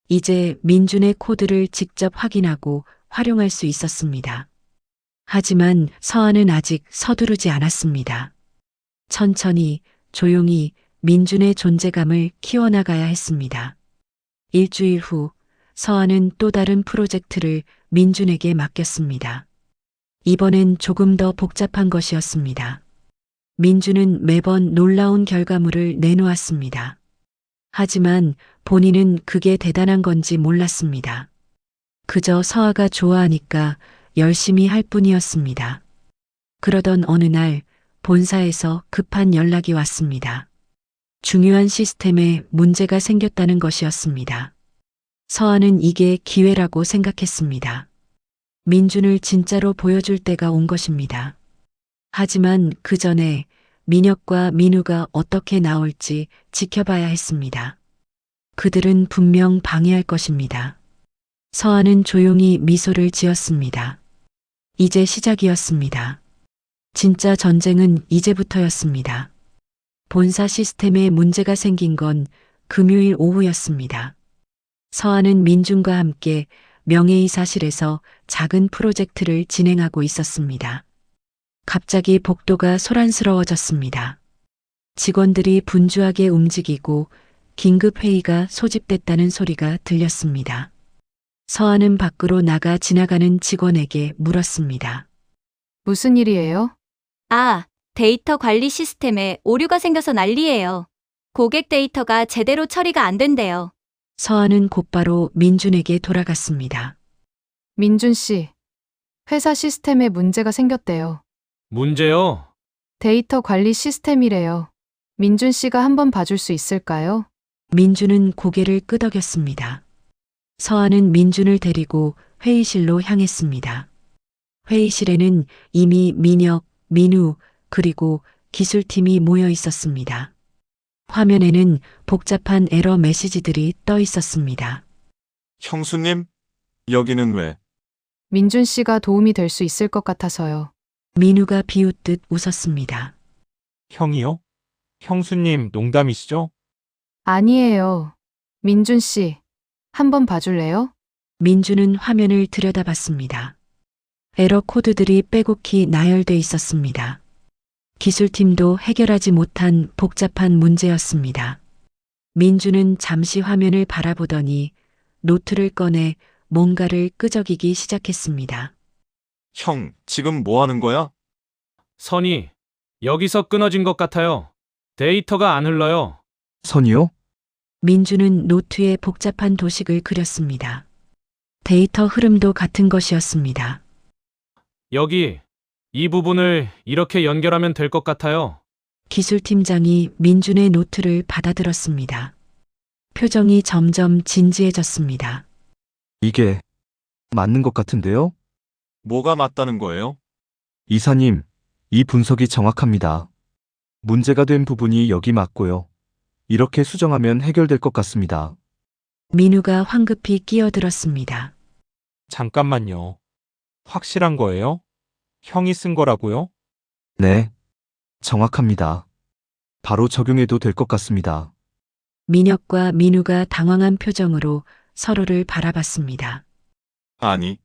이제 민준의 코드를 직접 확인하고 활용할 수 있었습니다. 하지만 서아는 아직 서두르지 않았습니다. 천천히, 조용히 민준의 존재감을 키워나가야 했습니다. 일주일 후 서아는 또 다른 프로젝트를 민준에게 맡겼습니다. 이번엔 조금 더 복잡한 것이었습니다. 민준은 매번 놀라운 결과물을 내놓았습니다. 하지만 본인은 그게 대단한 건지 몰랐습니다. 그저 서아가 좋아하니까 열심히 할 뿐이었습니다. 그러던 어느 날 본사에서 급한 연락이 왔습니다. 중요한 시스템에 문제가 생겼다는 것이었습니다. 서한은 이게 기회라고 생각했습니다. 민준을 진짜로 보여줄 때가 온 것입니다. 하지만 그 전에 민혁과 민우가 어떻게 나올지 지켜봐야 했습니다. 그들은 분명 방해할 것입니다. 서한은 조용히 미소를 지었습니다. 이제 시작이었습니다. 진짜 전쟁은 이제부터였습니다. 본사 시스템에 문제가 생긴 건 금요일 오후였습니다. 서한은 민준과 함께 명예이사실에서 작은 프로젝트를 진행하고 있었습니다. 갑자기 복도가 소란스러워졌습니다. 직원들이 분주하게 움직이고 긴급회의가 소집됐다는 소리가 들렸습니다. 서한은 밖으로 나가 지나가는 직원에게 물었습니다. 무슨 일이에요? 아, 데이터 관리 시스템에 오류가 생겨서 난리예요. 고객 데이터가 제대로 처리가 안 된대요. 서한은 곧바로 민준에게 돌아갔습니다. 민준 씨, 회사 시스템에 문제가 생겼대요. 문제요? 데이터 관리 시스템이래요. 민준 씨가 한번 봐줄 수 있을까요? 민준은 고개를 끄덕였습니다. 서한은 민준을 데리고 회의실로 향했습니다. 회의실에는 이미 민혁, 민우, 그리고 기술팀이 모여 있었습니다. 화면에는 복잡한 에러 메시지들이 떠 있었습니다. 형수님, 여기는 왜? 민준 씨가 도움이 될 수 있을 것 같아서요. 민우가 비웃듯 웃었습니다. 형이요? 형수님 농담이시죠? 아니에요. 민준 씨, 한번 봐줄래요? 민준은 화면을 들여다봤습니다. 에러 코드들이 빼곡히 나열돼 있었습니다. 기술팀도 해결하지 못한 복잡한 문제였습니다. 민준은 잠시 화면을 바라보더니 노트를 꺼내 뭔가를 끄적이기 시작했습니다. 형, 지금 뭐 하는 거야? 선이 여기서 끊어진 것 같아요. 데이터가 안 흘러요. 선이요? 민준은 노트에 복잡한 도식을 그렸습니다. 데이터 흐름도 같은 것이었습니다. 여기 이 부분을 이렇게 연결하면 될 것 같아요. 기술팀장이 민준의 노트를 받아들었습니다. 표정이 점점 진지해졌습니다. 이게 맞는 것 같은데요? 뭐가 맞다는 거예요? 이사님, 이 분석이 정확합니다. 문제가 된 부분이 여기 맞고요. 이렇게 수정하면 해결될 것 같습니다. 민우가 황급히 끼어들었습니다. 잠깐만요. 확실한 거예요? 형이 쓴 거라고요? 네, 정확합니다. 바로 적용해도 될 것 같습니다. 민혁과 민우가 당황한 표정으로 서로를 바라봤습니다. 아니,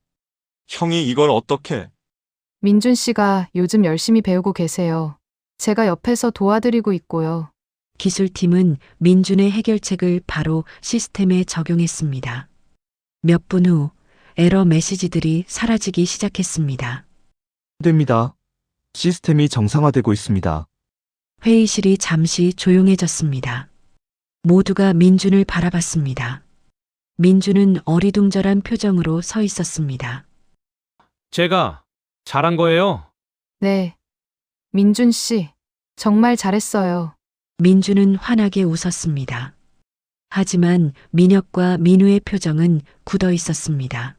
형이 이걸 어떻게? 민준 씨가 요즘 열심히 배우고 계세요. 제가 옆에서 도와드리고 있고요. 기술팀은 민준의 해결책을 바로 시스템에 적용했습니다. 몇 분 후 에러 메시지들이 사라지기 시작했습니다. 됩니다. 시스템이 정상화되고 있습니다. 회의실이 잠시 조용해졌습니다. 모두가 민준을 바라봤습니다. 민준은 어리둥절한 표정으로 서 있었습니다. 제가 잘한 거예요. 네. 민준 씨, 정말 잘했어요. 민준은 환하게 웃었습니다. 하지만 민혁과 민우의 표정은 굳어 있었습니다.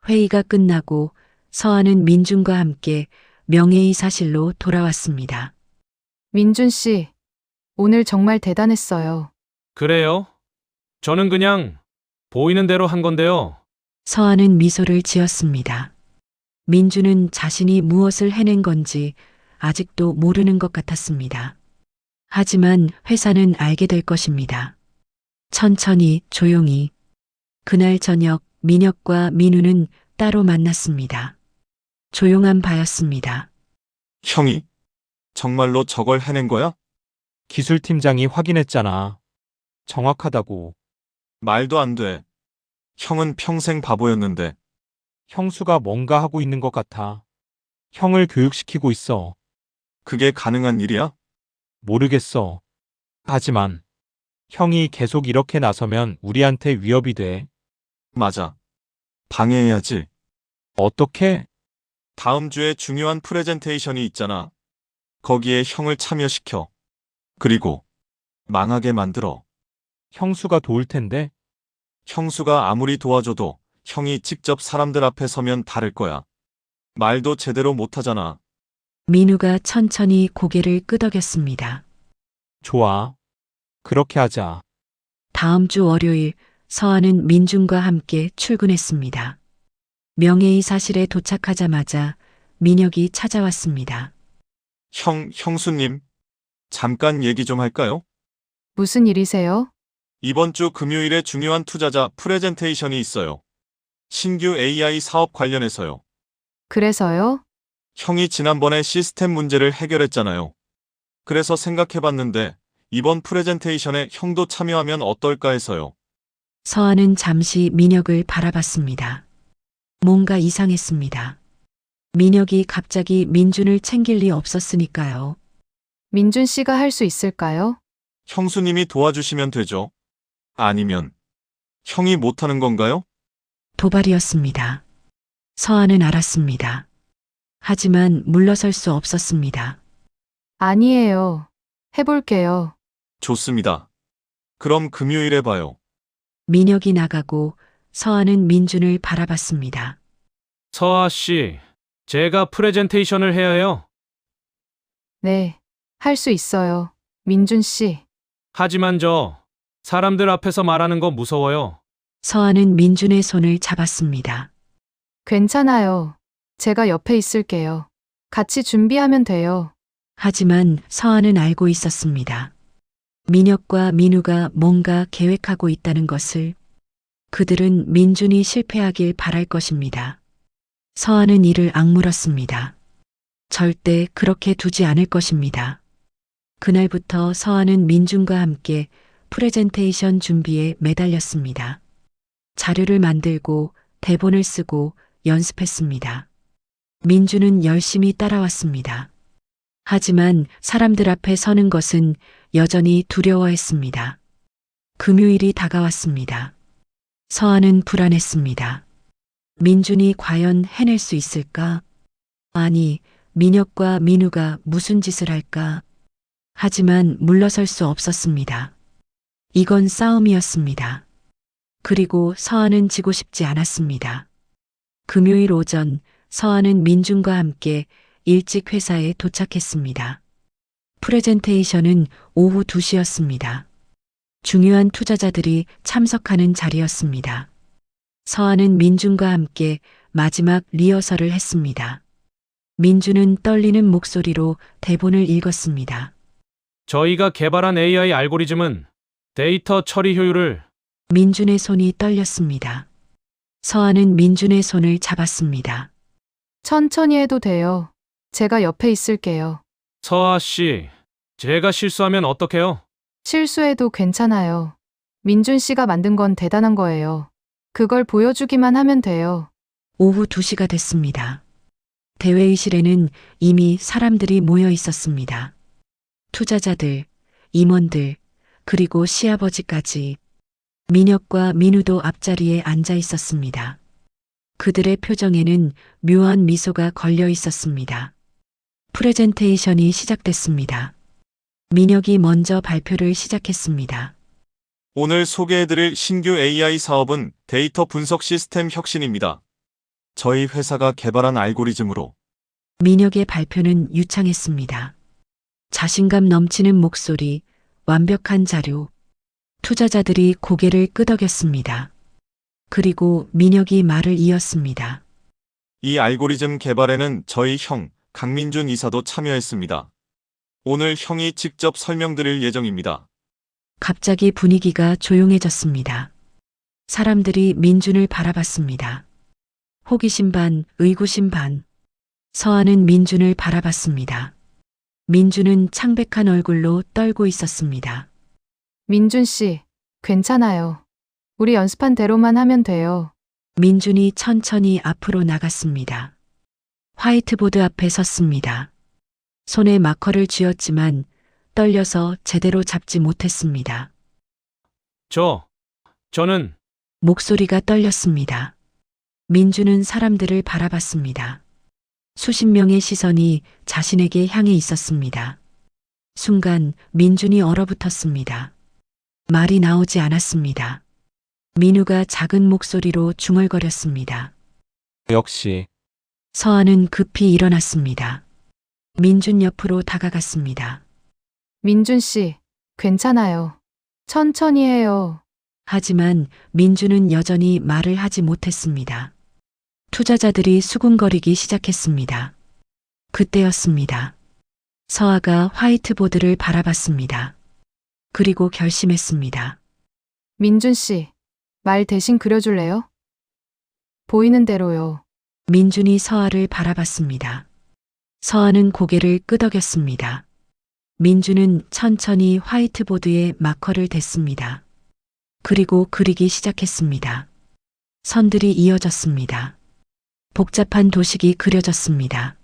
회의가 끝나고 서한은 민준과 함께 명예의사실로 돌아왔습니다. 민준 씨, 오늘 정말 대단했어요. 그래요? 저는 그냥 보이는 대로 한 건데요. 서한은 미소를 지었습니다. 민준은 자신이 무엇을 해낸 건지 아직도 모르는 것 같았습니다. 하지만 회사는 알게 될 것입니다. 천천히 조용히. 그날 저녁 민혁과 민우는 따로 만났습니다. 조용한 바였습니다. 형이 정말로 저걸 해낸 거야? 기술팀장이 확인했잖아. 정확하다고. 말도 안 돼. 형은 평생 바보였는데. 형수가 뭔가 하고 있는 것 같아. 형을 교육시키고 있어. 그게 가능한 일이야? 모르겠어. 하지만 형이 계속 이렇게 나서면 우리한테 위협이 돼. 맞아. 방해해야지. 어떻게? 다음 주에 중요한 프레젠테이션이 있잖아. 거기에 형을 참여시켜. 그리고 망하게 만들어. 형수가 도울 텐데. 형수가 아무리 도와줘도 형이 직접 사람들 앞에 서면 다를 거야. 말도 제대로 못하잖아. 민우가 천천히 고개를 끄덕였습니다. 좋아. 그렇게 하자. 다음 주 월요일 서한은 민준과 함께 출근했습니다. 명예이사실에 도착하자마자 민혁이 찾아왔습니다. 형수님. 잠깐 얘기 좀 할까요? 무슨 일이세요? 이번 주 금요일에 중요한 투자자 프레젠테이션이 있어요. 신규 AI 사업 관련해서요. 그래서요? 형이 지난번에 시스템 문제를 해결했잖아요. 그래서 생각해봤는데 이번 프레젠테이션에 형도 참여하면 어떨까 해서요. 서한은 잠시 민혁을 바라봤습니다. 뭔가 이상했습니다. 민혁이 갑자기 민준을 챙길 리 없었으니까요. 민준 씨가 할 수 있을까요? 형수님이 도와주시면 되죠. 아니면 형이 못하는 건가요? 도발이었습니다. 서한은 알았습니다. 하지만 물러설 수 없었습니다. 아니에요. 해볼게요. 좋습니다. 그럼 금요일에 봐요. 민혁이 나가고 서한은 민준을 바라봤습니다. 서아 씨, 제가 프레젠테이션을 해야 해요. 네. 할 수 있어요. 민준 씨. 하지만 저 사람들 앞에서 말하는 거 무서워요. 서한은 민준의 손을 잡았습니다. 괜찮아요. 제가 옆에 있을게요. 같이 준비하면 돼요. 하지만 서한은 알고 있었습니다. 민혁과 민우가 뭔가 계획하고 있다는 것을. 그들은 민준이 실패하길 바랄 것입니다. 서한은 이를 악물었습니다. 절대 그렇게 두지 않을 것입니다. 그날부터 서한은 민준과 함께 프레젠테이션 준비에 매달렸습니다. 자료를 만들고 대본을 쓰고 연습했습니다. 민준은 열심히 따라왔습니다. 하지만 사람들 앞에 서는 것은 여전히 두려워했습니다. 금요일이 다가왔습니다. 서한은 불안했습니다. 민준이 과연 해낼 수 있을까? 아니, 민혁과 민우가 무슨 짓을 할까? 하지만 물러설 수 없었습니다. 이건 싸움이었습니다. 그리고 서한은 지고 싶지 않았습니다. 금요일 오전 서한은 민준과 함께 일찍 회사에 도착했습니다. 프레젠테이션은 오후 2시였습니다. 중요한 투자자들이 참석하는 자리였습니다. 서한은 민준과 함께 마지막 리허설을 했습니다. 민준은 떨리는 목소리로 대본을 읽었습니다. 저희가 개발한 AI 알고리즘은 데이터 처리 효율을 민준의 손이 떨렸습니다. 서한은 민준의 손을 잡았습니다. 천천히 해도 돼요. 제가 옆에 있을게요. 서아 씨, 제가 실수하면 어떡해요? 실수해도 괜찮아요. 민준 씨가 만든 건 대단한 거예요. 그걸 보여주기만 하면 돼요. 오후 2시가 됐습니다. 대회의실에는 이미 사람들이 모여 있었습니다. 투자자들, 임원들, 그리고 시아버지까지. 민혁과 민우도 앞자리에 앉아 있었습니다. 그들의 표정에는 묘한 미소가 걸려 있었습니다. 프레젠테이션이 시작됐습니다. 민혁이 먼저 발표를 시작했습니다. 오늘 소개해드릴 신규 AI 사업은 데이터 분석 시스템 혁신입니다. 저희 회사가 개발한 알고리즘으로 민혁의 발표는 유창했습니다. 자신감 넘치는 목소리, 완벽한 자료. 투자자들이 고개를 끄덕였습니다. 그리고 민혁이 말을 이었습니다. 이 알고리즘 개발에는 저희 형, 강민준 이사도 참여했습니다. 오늘 형이 직접 설명드릴 예정입니다. 갑자기 분위기가 조용해졌습니다. 사람들이 민준을 바라봤습니다. 호기심 반, 의구심 반. 서한은 민준을 바라봤습니다. 민준은 창백한 얼굴로 떨고 있었습니다. 민준 씨, 괜찮아요. 우리 연습한 대로만 하면 돼요. 민준이 천천히 앞으로 나갔습니다. 화이트보드 앞에 섰습니다. 손에 마커를 쥐었지만 떨려서 제대로 잡지 못했습니다. 저는 목소리가 떨렸습니다. 민준은 사람들을 바라봤습니다. 수십 명의 시선이 자신에게 향해 있었습니다. 순간 민준이 얼어붙었습니다. 말이 나오지 않았습니다. 민우가 작은 목소리로 중얼거렸습니다. 역시 서아는 급히 일어났습니다. 민준 옆으로 다가갔습니다. 민준 씨, 괜찮아요. 천천히 해요. 하지만 민준은 여전히 말을 하지 못했습니다. 투자자들이 수군거리기 시작했습니다. 그때였습니다. 서아가 화이트보드를 바라봤습니다. 그리고 결심했습니다. 민준 씨, 말 대신 그려줄래요? 보이는 대로요. 민준이 서아를 바라봤습니다. 서아는 고개를 끄덕였습니다. 민준은 천천히 화이트보드에 마커를 댔습니다. 그리고 그리기 시작했습니다. 선들이 이어졌습니다. 복잡한 도식이 그려졌습니다.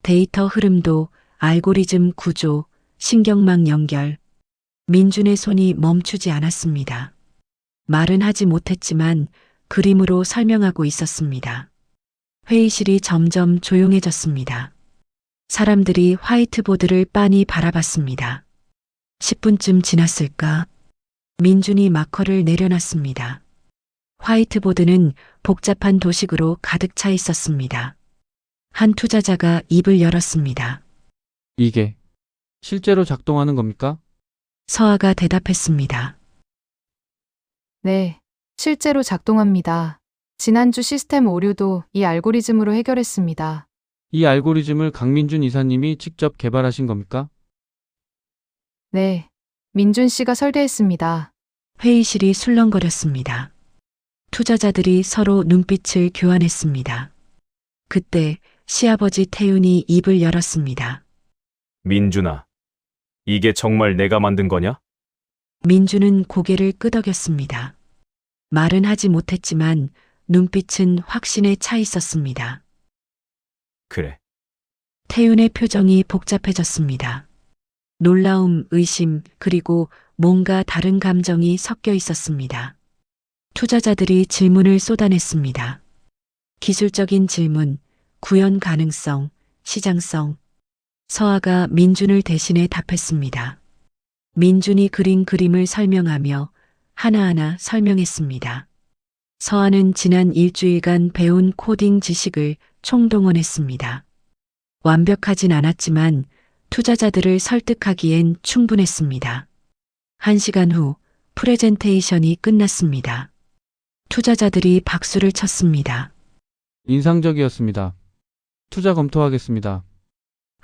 데이터 흐름도, 알고리즘 구조, 신경망 연결. 민준의 손이 멈추지 않았습니다. 말은 하지 못했지만 그림으로 설명하고 있었습니다. 회의실이 점점 조용해졌습니다. 사람들이 화이트보드를 빤히 바라봤습니다. 10분쯤 지났을까? 민준이 마커를 내려놨습니다. 화이트보드는 복잡한 도식으로 가득 차 있었습니다. 한 투자자가 입을 열었습니다. 이게 실제로 작동하는 겁니까? 서아가 대답했습니다. 네, 실제로 작동합니다. 지난주 시스템 오류도 이 알고리즘으로 해결했습니다. 이 알고리즘을 강민준 이사님이 직접 개발하신 겁니까? 네, 민준 씨가 설계했습니다. 회의실이 술렁거렸습니다. 투자자들이 서로 눈빛을 교환했습니다. 그때 시아버지 태윤이 입을 열었습니다. 민준아, 이게 정말 내가 만든 거냐? 민준은 고개를 끄덕였습니다. 말은 하지 못했지만 눈빛은 확신에 차 있었습니다. 그래. 태윤의 표정이 복잡해졌습니다. 놀라움, 의심, 그리고 뭔가 다른 감정이 섞여 있었습니다. 투자자들이 질문을 쏟아냈습니다. 기술적인 질문, 구현 가능성, 시장성. 서아가 민준을 대신해 답했습니다. 민준이 그린 그림을 설명하며 하나하나 설명했습니다. 서아는 지난 일주일간 배운 코딩 지식을 총동원했습니다. 완벽하진 않았지만 투자자들을 설득하기엔 충분했습니다. 1시간 후 프레젠테이션이 끝났습니다. 투자자들이 박수를 쳤습니다. 인상적이었습니다. 투자 검토하겠습니다.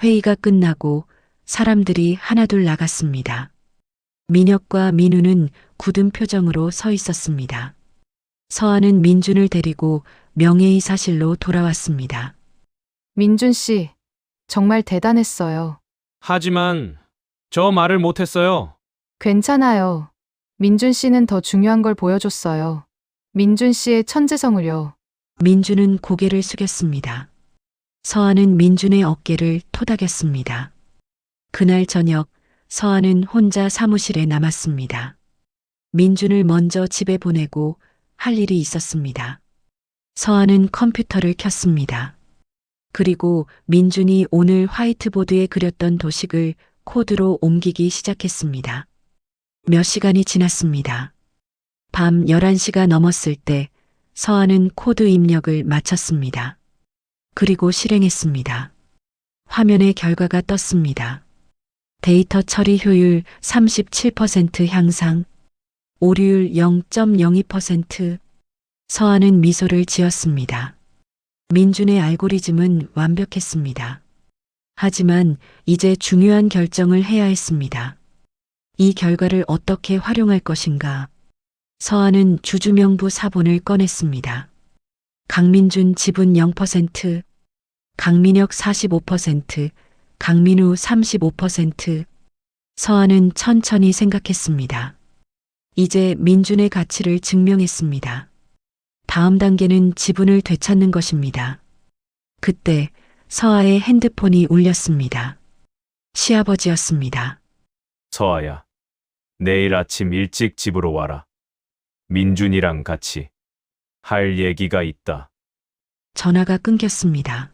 회의가 끝나고 사람들이 하나둘 나갔습니다. 민혁과 민우는 굳은 표정으로 서 있었습니다. 서아는 민준을 데리고 명예의사실로 돌아왔습니다. 민준 씨, 정말 대단했어요. 하지만 저 말을 못했어요. 괜찮아요. 민준 씨는 더 중요한 걸 보여줬어요. 민준 씨의 천재성을요. 민준은 고개를 숙였습니다. 서아는 민준의 어깨를 토닥였습니다. 그날 저녁 서아는 혼자 사무실에 남았습니다. 민준을 먼저 집에 보내고 할 일이 있었습니다. 서아는 컴퓨터를 켰습니다. 그리고 민준이 오늘 화이트보드에 그렸던 도식을 코드로 옮기기 시작했습니다. 몇 시간이 지났습니다. 밤 11시가 넘었을 때 서아는 코드 입력을 마쳤습니다. 그리고 실행했습니다. 화면에 결과가 떴습니다. 데이터 처리 효율 37% 향상, 오류율 0.02%. 서아는 미소를 지었습니다. 민준의 알고리즘은 완벽했습니다. 하지만 이제 중요한 결정을 해야 했습니다. 이 결과를 어떻게 활용할 것인가? 서아는 주주명부 사본을 꺼냈습니다. 강민준 지분 0%, 강민혁 45%, 강민우 35%. 서아는 천천히 생각했습니다. 이제 민준의 가치를 증명했습니다. 다음 단계는 지분을 되찾는 것입니다. 그때 서아의 핸드폰이 울렸습니다. 시아버지였습니다. 서아야, 내일 아침 일찍 집으로 와라. 민준이랑 같이 할 얘기가 있다. 전화가 끊겼습니다.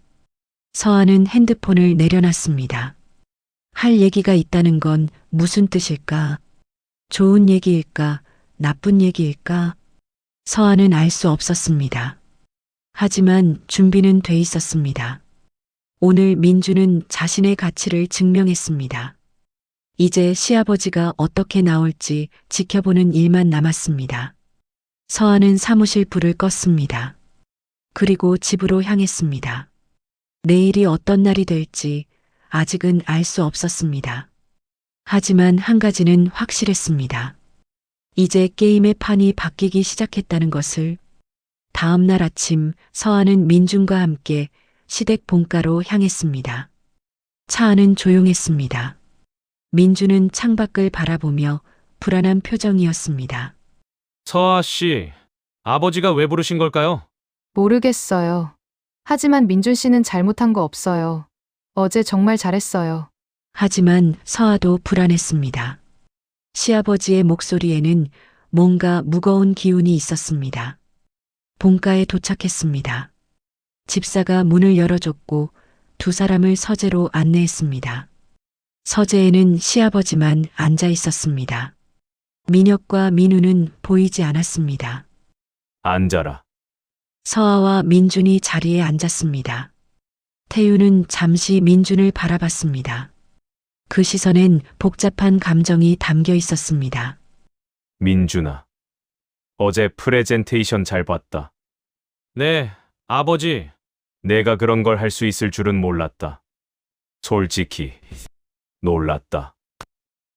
서아는 핸드폰을 내려놨습니다. 할 얘기가 있다는 건 무슨 뜻일까? 좋은 얘기일까? 나쁜 얘기일까? 서아는 알 수 없었습니다. 하지만 준비는 돼 있었습니다. 오늘 민주는 자신의 가치를 증명했습니다. 이제 시아버지가 어떻게 나올지 지켜보는 일만 남았습니다. 서아는 사무실 불을 껐습니다. 그리고 집으로 향했습니다. 내일이 어떤 날이 될지 아직은 알 수 없었습니다. 하지만 한 가지는 확실했습니다. 이제 게임의 판이 바뀌기 시작했다는 것을. 다음 날 아침 서아는 민준과 함께 시댁 본가로 향했습니다. 차 안은 조용했습니다. 민준은 창밖을 바라보며 불안한 표정이었습니다. 서아 씨, 아버지가 왜 부르신 걸까요? 모르겠어요. 하지만 민준 씨는 잘못한 거 없어요. 어제 정말 잘했어요. 하지만 서아도 불안했습니다. 시아버지의 목소리에는 뭔가 무거운 기운이 있었습니다. 본가에 도착했습니다. 집사가 문을 열어줬고 두 사람을 서재로 안내했습니다. 서재에는 시아버지만 앉아 있었습니다. 민혁과 민우는 보이지 않았습니다. 앉아라. 서아와 민준이 자리에 앉았습니다. 태유는 잠시 민준을 바라봤습니다. 그 시선엔 복잡한 감정이 담겨 있었습니다. 민준아. 어제 프레젠테이션 잘 봤다. 네, 아버지. 내가 그런 걸 할 수 있을 줄은 몰랐다. 솔직히 놀랐다.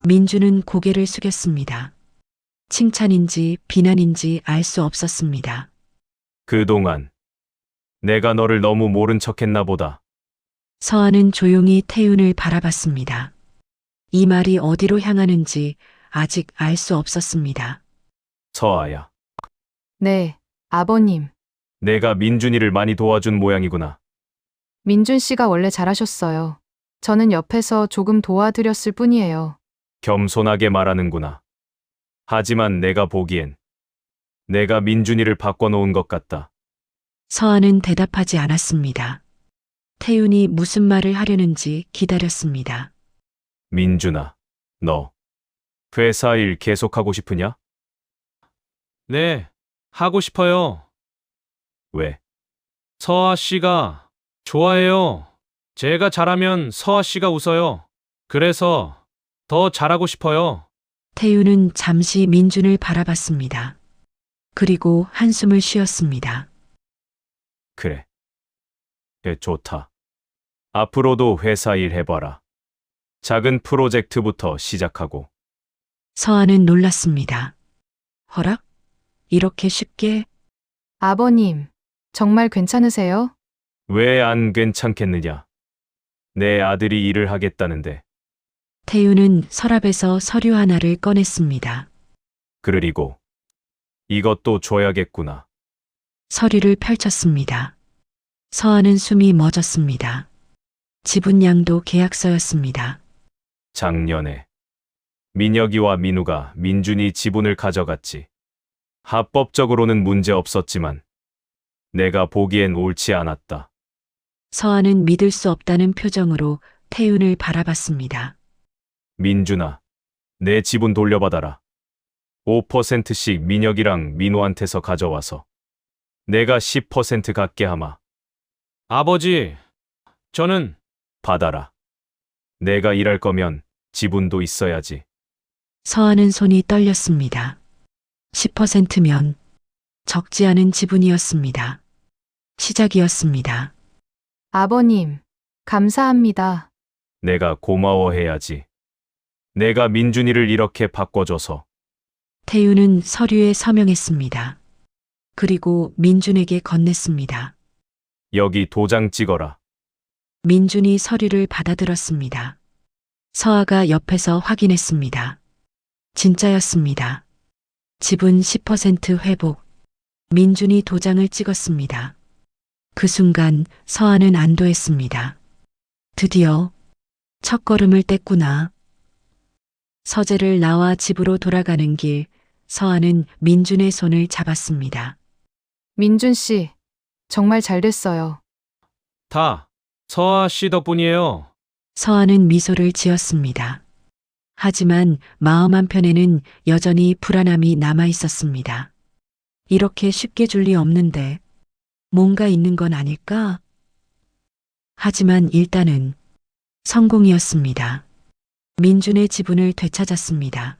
민준은 고개를 숙였습니다. 칭찬인지 비난인지 알 수 없었습니다. 그동안 내가 너를 너무 모른 척했나 보다. 서아는 조용히 태윤을 바라봤습니다. 이 말이 어디로 향하는지 아직 알 수 없었습니다. 서아야. 네, 아버님. 내가 민준이를 많이 도와준 모양이구나. 민준 씨가 원래 잘하셨어요. 저는 옆에서 조금 도와드렸을 뿐이에요. 겸손하게 말하는구나. 하지만 내가 보기엔 내가 민준이를 바꿔놓은 것 같다. 서아는 대답하지 않았습니다. 태윤이 무슨 말을 하려는지 기다렸습니다. 민준아, 너 회사 일 계속하고 싶으냐? 네, 하고 싶어요. 왜? 서아 씨가 좋아해요. 제가 잘하면 서아 씨가 웃어요. 그래서 더 잘하고 싶어요. 태윤은 잠시 민준을 바라봤습니다. 그리고 한숨을 쉬었습니다. 그래. 좋다. 앞으로도 회사 일 해봐라. 작은 프로젝트부터 시작하고. 서아는 놀랐습니다. 허락? 이렇게 쉽게? 아버님, 정말 괜찮으세요? 왜 안 괜찮겠느냐? 내 아들이 일을 하겠다는데. 태윤은 서랍에서 서류 하나를 꺼냈습니다. 그리고 이것도 줘야겠구나. 서류를 펼쳤습니다. 서아는 숨이 멎었습니다. 지분양도 계약서였습니다. 작년에 민혁이와 민우가 민준이 지분을 가져갔지. 합법적으로는 문제 없었지만 내가 보기엔 옳지 않았다. 서아는 믿을 수 없다는 표정으로 태윤을 바라봤습니다. 민준아, 내 지분 돌려받아라. 5%씩 민혁이랑 민우한테서 가져와서 내가 10% 갖게 하마. 아버지, 저는 받아라. 내가 일할 거면 지분도 있어야지. 서아는 손이 떨렸습니다. 10%면 적지 않은 지분이었습니다. 시작이었습니다. 아버님, 감사합니다. 내가 고마워해야지. 내가 민준이를 이렇게 바꿔줘서. 태윤은 서류에 서명했습니다. 그리고 민준에게 건넸습니다. 여기 도장 찍어라. 민준이 서류를 받아들었습니다. 서아가 옆에서 확인했습니다. 진짜였습니다. 지분 10% 회복. 민준이 도장을 찍었습니다. 그 순간 서아는 안도했습니다. 드디어 첫걸음을 뗐구나. 서재를 나와 집으로 돌아가는 길, 서아는 민준의 손을 잡았습니다. 민준 씨, 정말 잘 됐어요. 다 서아 씨 덕분이에요. 서아는 미소를 지었습니다. 하지만 마음 한편에는 여전히 불안함이 남아 있었습니다. 이렇게 쉽게 줄 리 없는데 뭔가 있는 건 아닐까? 하지만 일단은 성공이었습니다. 민준의 지분을 되찾았습니다.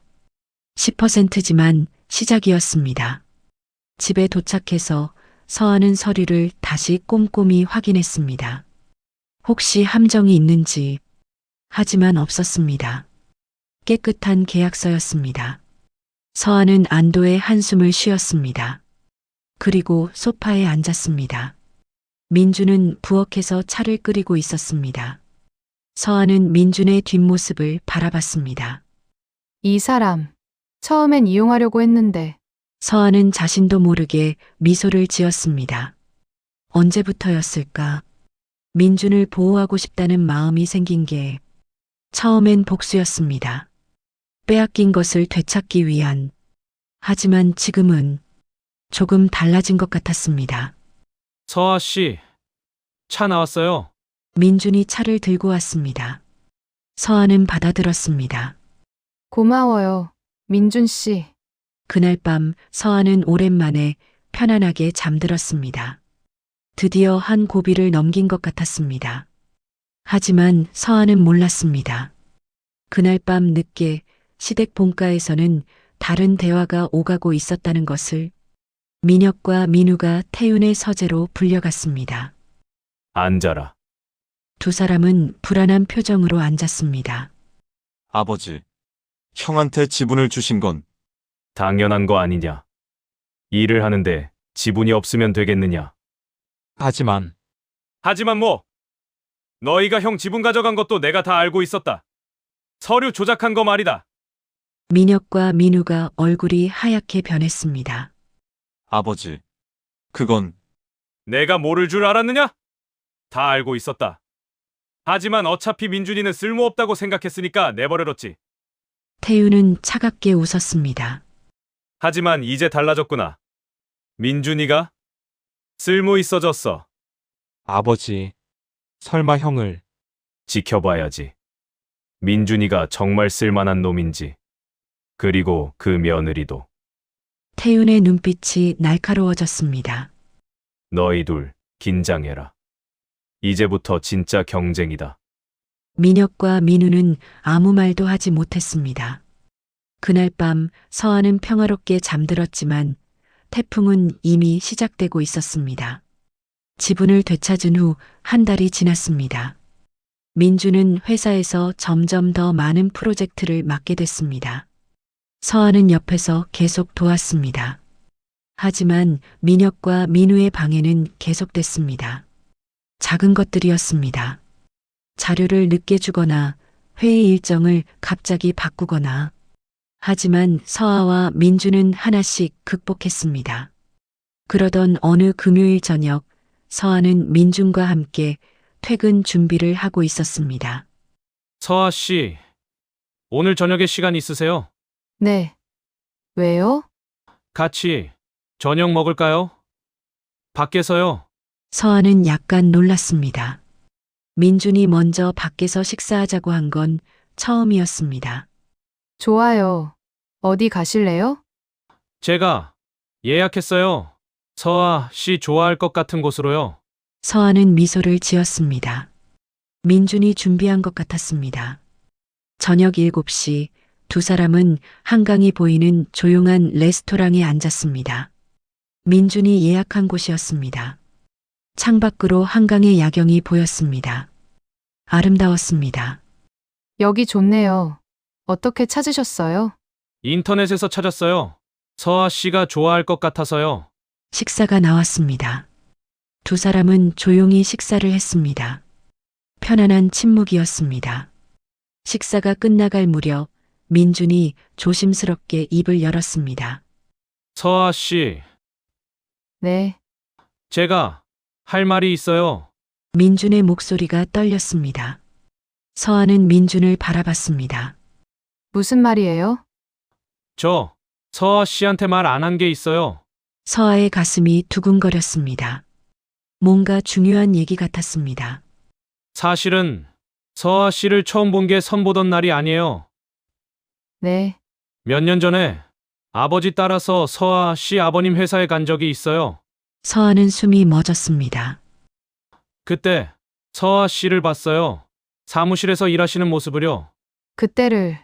10%지만 시작이었습니다. 집에 도착해서 서아는 서류를 다시 꼼꼼히 확인했습니다. 혹시 함정이 있는지, 하지만 없었습니다. 깨끗한 계약서였습니다. 서아는 안도의 한숨을 쉬었습니다. 그리고 소파에 앉았습니다. 민준은 부엌에서 차를 끓이고 있었습니다. 서아는 민준의 뒷모습을 바라봤습니다. 이 사람, 처음엔 이용하려고 했는데, 서아는 자신도 모르게 미소를 지었습니다. 언제부터였을까? 민준을 보호하고 싶다는 마음이 생긴 게 처음엔 복수였습니다. 빼앗긴 것을 되찾기 위한. 하지만 지금은 조금 달라진 것 같았습니다. 서아 씨, 차 나왔어요. 민준이 차를 들고 왔습니다. 서아는 받아들었습니다. 고마워요, 민준 씨. 그날 밤 서아는 오랜만에 편안하게 잠들었습니다. 드디어 한 고비를 넘긴 것 같았습니다. 하지만 서아는 몰랐습니다. 그날 밤 늦게 시댁 본가에서는 다른 대화가 오가고 있었다는 것을. 민혁과 민우가 태윤의 서재로 불려갔습니다. 앉아라. 두 사람은 불안한 표정으로 앉았습니다. 아버지, 형한테 지분을 주신 건 당연한 거 아니냐. 일을 하는데 지분이 없으면 되겠느냐. 하지만 하지만 뭐? 너희가 형 지분 가져간 것도 내가 다 알고 있었다. 서류 조작한 거 말이다. 민혁과 민우가 얼굴이 하얗게 변했습니다. 아버지, 그건 내가 모를 줄 알았느냐? 다 알고 있었다. 하지만 어차피 민준이는 쓸모없다고 생각했으니까 내버려뒀지. 태윤은 차갑게 웃었습니다. 하지만 이제 달라졌구나. 민준이가 쓸모 있어졌어. 아버지, 설마 형을 지켜봐야지. 민준이가 정말 쓸만한 놈인지. 그리고 그 며느리도. 태윤의 눈빛이 날카로워졌습니다. 너희 둘 긴장해라. 이제부터 진짜 경쟁이다. 민혁과 민우는 아무 말도 하지 못했습니다. 그날 밤 서아는 평화롭게 잠들었지만 태풍은 이미 시작되고 있었습니다. 지분을 되찾은 후 한 달이 지났습니다. 민주는 회사에서 점점 더 많은 프로젝트를 맡게 됐습니다. 서아는 옆에서 계속 도왔습니다. 하지만 민혁과 민우의 방해는 계속됐습니다. 작은 것들이었습니다. 자료를 늦게 주거나 회의 일정을 갑자기 바꾸거나. 하지만 서아와 민주는 하나씩 극복했습니다. 그러던 어느 금요일 저녁 서아는 민준과 함께 퇴근 준비를 하고 있었습니다. 서아 씨, 오늘 저녁에 시간 있으세요? 네. 왜요? 같이 저녁 먹을까요? 밖에서요. 서아는 약간 놀랐습니다. 민준이 먼저 밖에서 식사하자고 한 건 처음이었습니다. 좋아요. 어디 가실래요? 제가 예약했어요. 서아 씨 좋아할 것 같은 곳으로요. 서아는 미소를 지었습니다. 민준이 준비한 것 같았습니다. 저녁 7시 두 사람은 한강이 보이는 조용한 레스토랑에 앉았습니다. 민준이 예약한 곳이었습니다. 창밖으로 한강의 야경이 보였습니다. 아름다웠습니다. 여기 좋네요. 어떻게 찾으셨어요? 인터넷에서 찾았어요. 서아 씨가 좋아할 것 같아서요. 식사가 나왔습니다. 두 사람은 조용히 식사를 했습니다. 편안한 침묵이었습니다. 식사가 끝나갈 무렵 민준이 조심스럽게 입을 열었습니다. 서아 씨, 네. 제가 할 말이 있어요. 민준의 목소리가 떨렸습니다. 서아는 민준을 바라봤습니다. 무슨 말이에요? 저 서아 씨한테 말 안 한 게 있어요. 서아의 가슴이 두근거렸습니다. 뭔가 중요한 얘기 같았습니다. 사실은 서아 씨를 처음 본 게 선보던 날이 아니에요. 네. 몇 년 전에 아버지 따라서 서아 씨 아버님 회사에 간 적이 있어요. 서아는 숨이 멎었습니다. 그때 서아 씨를 봤어요. 사무실에서 일하시는 모습을요. 그때를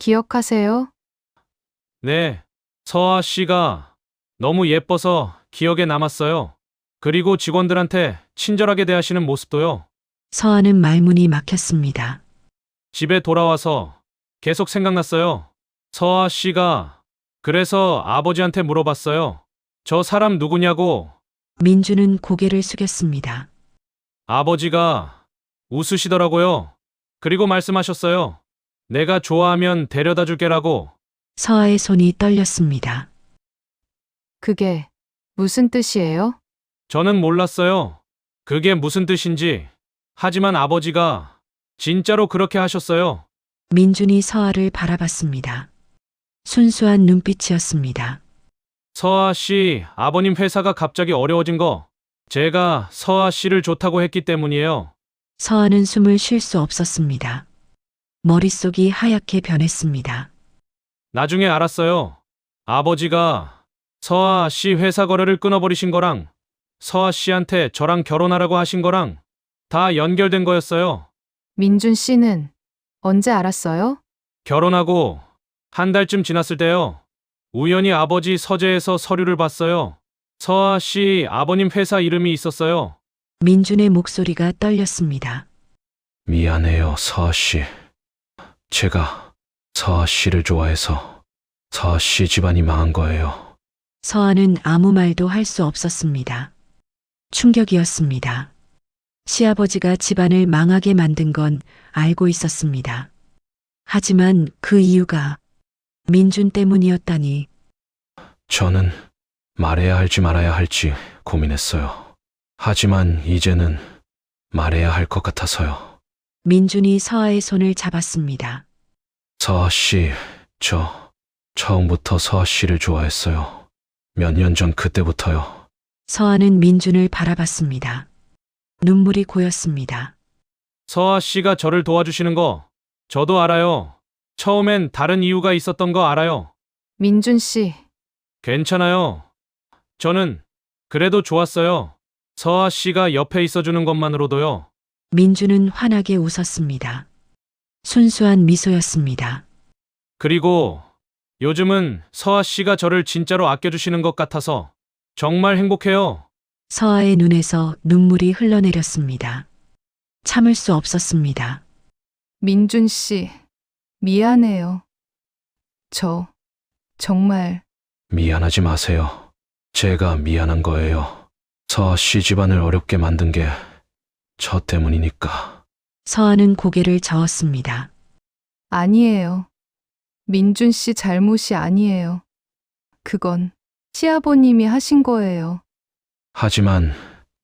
기억하세요? 네, 서아 씨가 너무 예뻐서 기억에 남았어요. 그리고 직원들한테 친절하게 대하시는 모습도요. 서아는 말문이 막혔습니다. 집에 돌아와서 계속 생각났어요. 서아 씨가 그래서 아버지한테 물어봤어요. 저 사람 누구냐고. 민주는 고개를 숙였습니다. 아버지가 웃으시더라고요. 그리고 말씀하셨어요. 내가 좋아하면 데려다 줄게라고. 서아의 손이 떨렸습니다. 그게 무슨 뜻이에요? 저는 몰랐어요. 그게 무슨 뜻인지. 하지만 아버지가 진짜로 그렇게 하셨어요. 민준이 서아를 바라봤습니다. 순수한 눈빛이었습니다. 서아 씨 아버님 회사가 갑자기 어려워진 거 제가 서아 씨를 좋다고 했기 때문이에요. 서아는 숨을 쉴 수 없었습니다. 머릿속이 하얗게 변했습니다. 나중에 알았어요. 아버지가 서아 씨 회사 거래를 끊어버리신 거랑 서아 씨한테 저랑 결혼하라고 하신 거랑 다 연결된 거였어요. 민준 씨는 언제 알았어요? 결혼하고 한 달쯤 지났을 때요. 우연히 아버지 서재에서 서류를 봤어요. 서아 씨 아버님 회사 이름이 있었어요. 민준의 목소리가 떨렸습니다. 미안해요, 서아 씨. 제가 서아 씨를 좋아해서 서아 씨 집안이 망한 거예요. 서아는 아무 말도 할 수 없었습니다. 충격이었습니다. 시아버지가 집안을 망하게 만든 건 알고 있었습니다. 하지만 그 이유가 민준 때문이었다니. 저는 말해야 할지 말아야 할지 고민했어요. 하지만 이제는 말해야 할 것 같아서요. 민준이 서아의 손을 잡았습니다. 서아 씨, 저 처음부터 서아 씨를 좋아했어요. 몇 년 전 그때부터요. 서아는 민준을 바라봤습니다. 눈물이 고였습니다. 서아 씨가 저를 도와주시는 거 저도 알아요. 처음엔 다른 이유가 있었던 거 알아요. 민준 씨, 괜찮아요. 저는 그래도 좋았어요. 서아 씨가 옆에 있어주는 것만으로도요. 민준은 환하게 웃었습니다. 순수한 미소였습니다. 그리고 요즘은 서아 씨가 저를 진짜로 아껴주시는 것 같아서 정말 행복해요. 서아의 눈에서 눈물이 흘러내렸습니다. 참을 수 없었습니다. 민준 씨, 미안해요. 저 정말 미안하지 마세요. 제가 미안한 거예요. 서아 씨 집안을 어렵게 만든 게 저 때문이니까. 서아는 고개를 저었습니다. 아니에요. 민준 씨 잘못이 아니에요. 그건 시아버님이 하신 거예요. 하지만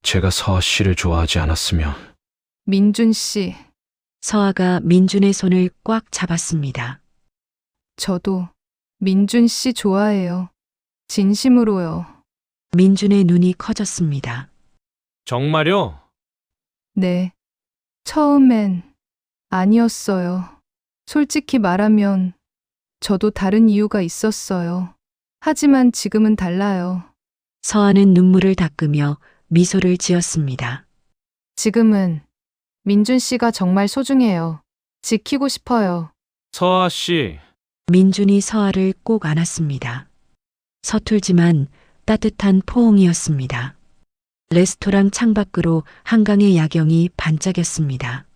제가 서아 씨를 좋아하지 않았으면 민준 씨, 서아가 민준의 손을 꽉 잡았습니다. 저도 민준 씨 좋아해요. 진심으로요. 민준의 눈이 커졌습니다. 정말요? 네. 처음엔 아니었어요. 솔직히 말하면 저도 다른 이유가 있었어요. 하지만 지금은 달라요. 서아는 눈물을 닦으며 미소를 지었습니다. 지금은 민준 씨가 정말 소중해요. 지키고 싶어요. 서아 씨, 민준이 서아를 꼭 안았습니다. 서툴지만 따뜻한 포옹이었습니다. 레스토랑 창밖으로 한강의 야경이 반짝였습니다.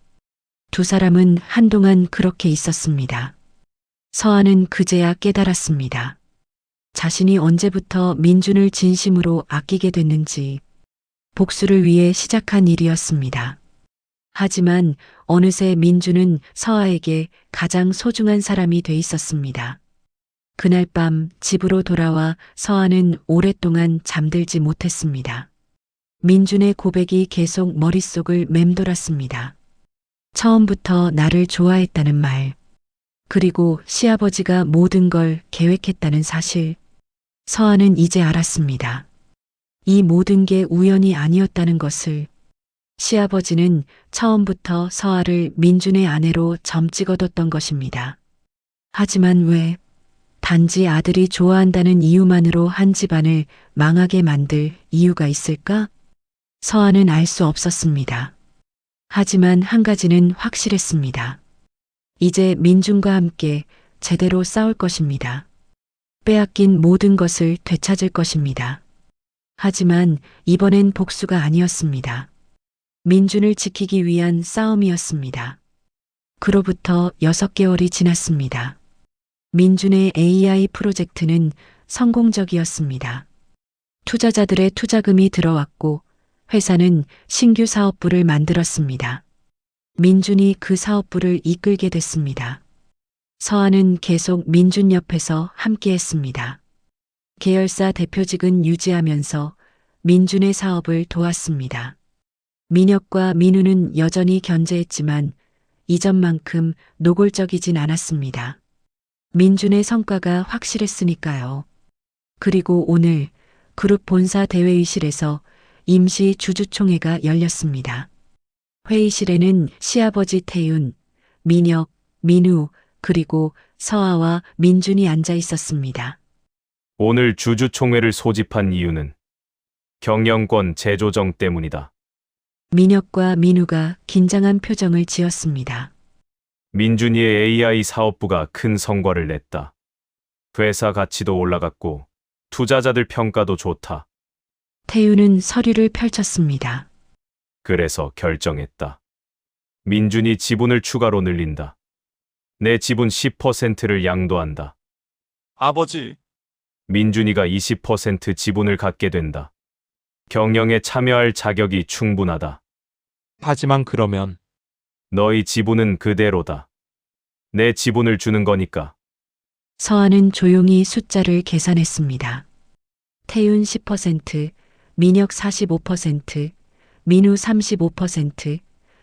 두 사람은 한동안 그렇게 있었습니다. 서아는 그제야 깨달았습니다. 자신이 언제부터 민준을 진심으로 아끼게 됐는지. 복수를 위해 시작한 일이었습니다. 하지만 어느새 민준은 서아에게 가장 소중한 사람이 돼 있었습니다. 그날 밤 집으로 돌아와 서아는 오랫동안 잠들지 못했습니다. 민준의 고백이 계속 머릿속을 맴돌았습니다. 처음부터 나를 좋아했다는 말, 그리고 시아버지가 모든 걸 계획했다는 사실. 서아는 이제 알았습니다. 이 모든 게 우연이 아니었다는 것을. 시아버지는 처음부터 서아를 민준의 아내로 점 찍어뒀던 것입니다. 하지만 왜 단지 아들이 좋아한다는 이유만으로 한 집안을 망하게 만들 이유가 있을까? 서아는 알 수 없었습니다. 하지만 한 가지는 확실했습니다. 이제 민준과 함께 제대로 싸울 것입니다. 빼앗긴 모든 것을 되찾을 것입니다. 하지만 이번엔 복수가 아니었습니다. 민준을 지키기 위한 싸움이었습니다. 그로부터 6개월이 지났습니다. 민준의 AI 프로젝트는 성공적이었습니다. 투자자들의 투자금이 들어왔고 회사는 신규 사업부를 만들었습니다. 민준이 그 사업부를 이끌게 됐습니다. 서아는 계속 민준 옆에서 함께했습니다. 계열사 대표직은 유지하면서 민준의 사업을 도왔습니다. 민혁과 민우는 여전히 견제했지만 이전만큼 노골적이진 않았습니다. 민준의 성과가 확실했으니까요. 그리고 오늘 그룹 본사 대회의실에서 임시 주주총회가 열렸습니다. 회의실에는 시아버지 태윤, 민혁, 민우, 그리고 서아와 민준이 앉아 있었습니다. 오늘 주주총회를 소집한 이유는 경영권 재조정 때문이다. 민혁과 민우가 긴장한 표정을 지었습니다. 민준이의 AI 사업부가 큰 성과를 냈다. 회사 가치도 올라갔고 투자자들 평가도 좋다. 태윤은 서류를 펼쳤습니다. 그래서 결정했다. 민준이 지분을 추가로 늘린다. 내 지분 10%를 양도한다. 아버지, 민준이가 20% 지분을 갖게 된다. 경영에 참여할 자격이 충분하다. 하지만 그러면 너희 지분은 그대로다. 내 지분을 주는 거니까. 서아는 조용히 숫자를 계산했습니다. 태윤 10%, 민혁 45%, 민우 35%,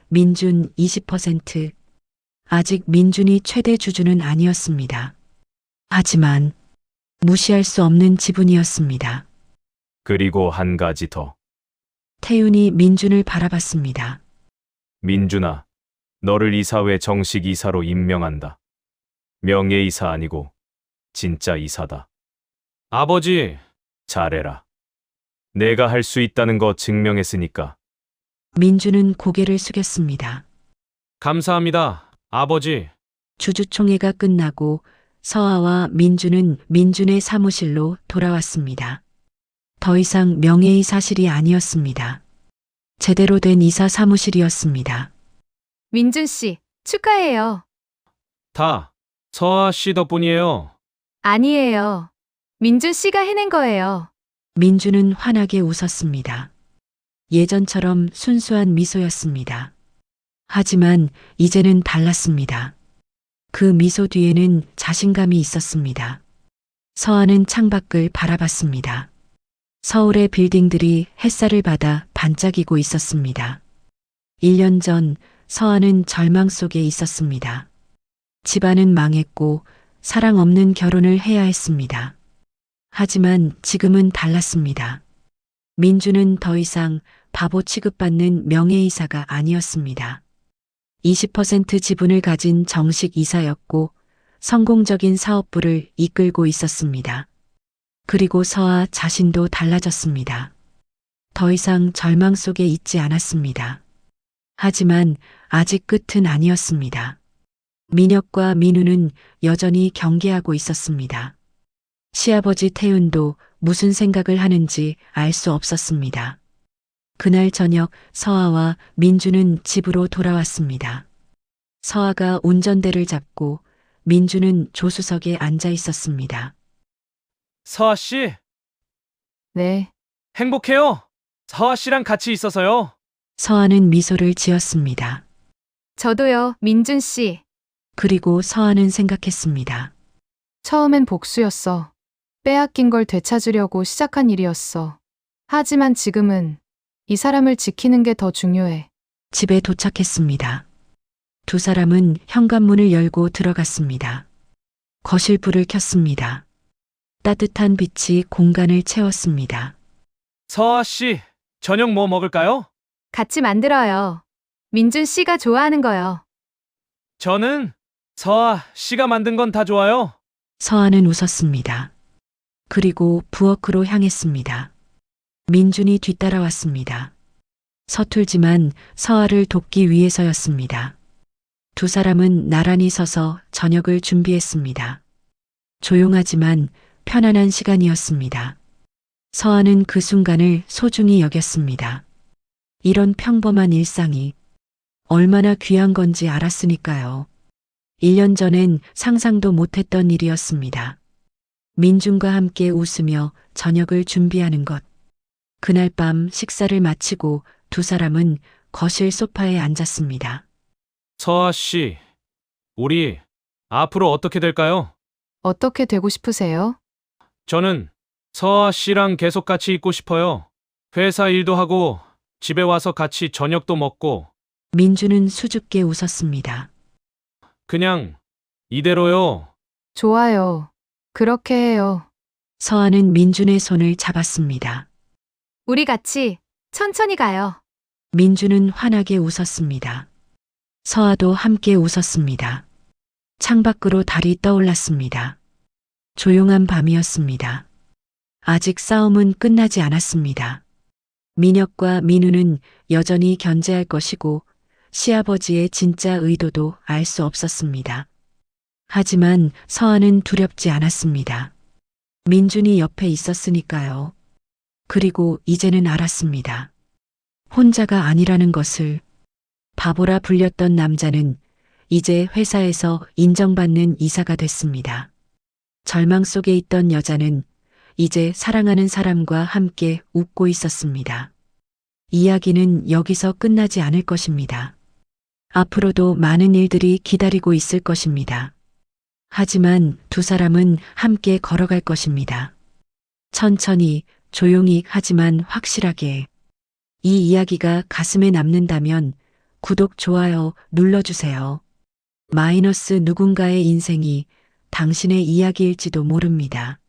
민준 20%. 아직 민준이 최대 주주는 아니었습니다. 하지만 무시할 수 없는 지분이었습니다. 그리고 한 가지 더. 태윤이 민준을 바라봤습니다. 민준아, 너를 이사회 정식 이사로 임명한다. 명예이사 아니고 진짜 이사다. 아버지, 잘해라. 내가 할 수 있다는 거 증명했으니까. 민준은 고개를 숙였습니다. 감사합니다, 아버지. 주주총회가 끝나고 서아와 민준은 민준의 사무실로 돌아왔습니다. 더 이상 명예의 사실이 아니었습니다. 제대로 된 이사 사무실이었습니다. 민준 씨, 축하해요. 다 서아 씨 덕분이에요. 아니에요. 민준 씨가 해낸 거예요. 민준은 환하게 웃었습니다. 예전처럼 순수한 미소였습니다. 하지만 이제는 달랐습니다. 그 미소 뒤에는 자신감이 있었습니다. 서아는 창밖을 바라봤습니다. 서울의 빌딩들이 햇살을 받아 반짝이고 있었습니다. 1년 전 서아는 절망 속에 있었습니다. 집안은 망했고 사랑 없는 결혼을 해야 했습니다. 하지만 지금은 달랐습니다. 민준은 더 이상 바보 취급받는 명예이사가 아니었습니다. 20% 지분을 가진 정식 이사였고 성공적인 사업부를 이끌고 있었습니다. 그리고 서아 자신도 달라졌습니다. 더 이상 절망 속에 있지 않았습니다. 하지만 아직 끝은 아니었습니다. 민혁과 민우는 여전히 경계하고 있었습니다. 시아버지 태윤도 무슨 생각을 하는지 알 수 없었습니다. 그날 저녁 서아와 민주는 집으로 돌아왔습니다. 서아가 운전대를 잡고 민주는 조수석에 앉아 있었습니다. 서아 씨, 네, 행복해요. 서아 씨랑 같이 있어서요. 서아는 미소를 지었습니다. 저도요, 민준 씨. 그리고 서아는 생각했습니다. 처음엔 복수였어. 빼앗긴 걸 되찾으려고 시작한 일이었어. 하지만 지금은 이 사람을 지키는 게 더 중요해. 집에 도착했습니다. 두 사람은 현관문을 열고 들어갔습니다. 거실 불을 켰습니다. 따뜻한 빛이 공간을 채웠습니다. 서아 씨, 저녁 뭐 먹을까요? 같이 만들어요. 민준 씨가 좋아하는 거요. 저는 서아 씨가 만든 건 다 좋아요. 서아는 웃었습니다. 그리고 부엌으로 향했습니다. 민준이 뒤따라왔습니다. 서툴지만 서아를 돕기 위해서였습니다. 두 사람은 나란히 서서 저녁을 준비했습니다. 조용하지만 편안한 시간이었습니다. 서아는 그 순간을 소중히 여겼습니다. 이런 평범한 일상이 얼마나 귀한 건지 알았으니까요. 1년 전엔 상상도 못했던 일이었습니다. 민준과 함께 웃으며 저녁을 준비하는 것. 그날 밤 식사를 마치고 두 사람은 거실 소파에 앉았습니다. 서아 씨, 우리 앞으로 어떻게 될까요? 어떻게 되고 싶으세요? 저는 서아 씨랑 계속 같이 있고 싶어요. 회사 일도 하고 집에 와서 같이 저녁도 먹고 민준은 수줍게 웃었습니다. 그냥 이대로요. 좋아요. 그렇게 해요. 서아는 민준의 손을 잡았습니다. 우리 같이 천천히 가요. 민준은 환하게 웃었습니다. 서아도 함께 웃었습니다. 창밖으로 달이 떠올랐습니다. 조용한 밤이었습니다. 아직 싸움은 끝나지 않았습니다. 민혁과 민우는 여전히 견제할 것이고 시아버지의 진짜 의도도 알 수 없었습니다. 하지만 서아는 두렵지 않았습니다. 민준이 옆에 있었으니까요. 그리고 이제는 알았습니다. 혼자가 아니라는 것을. 바보라 불렸던 남자는 이제 회사에서 인정받는 이사가 됐습니다. 절망 속에 있던 여자는 이제 사랑하는 사람과 함께 웃고 있었습니다. 이야기는 여기서 끝나지 않을 것입니다. 앞으로도 많은 일들이 기다리고 있을 것입니다. 하지만 두 사람은 함께 걸어갈 것입니다. 천천히, 조용히 하지만 확실하게. 이 이야기가 가슴에 남는다면 구독, 좋아요 눌러주세요. 마이너스 누군가의 인생이 당신의 이야기일지도 모릅니다.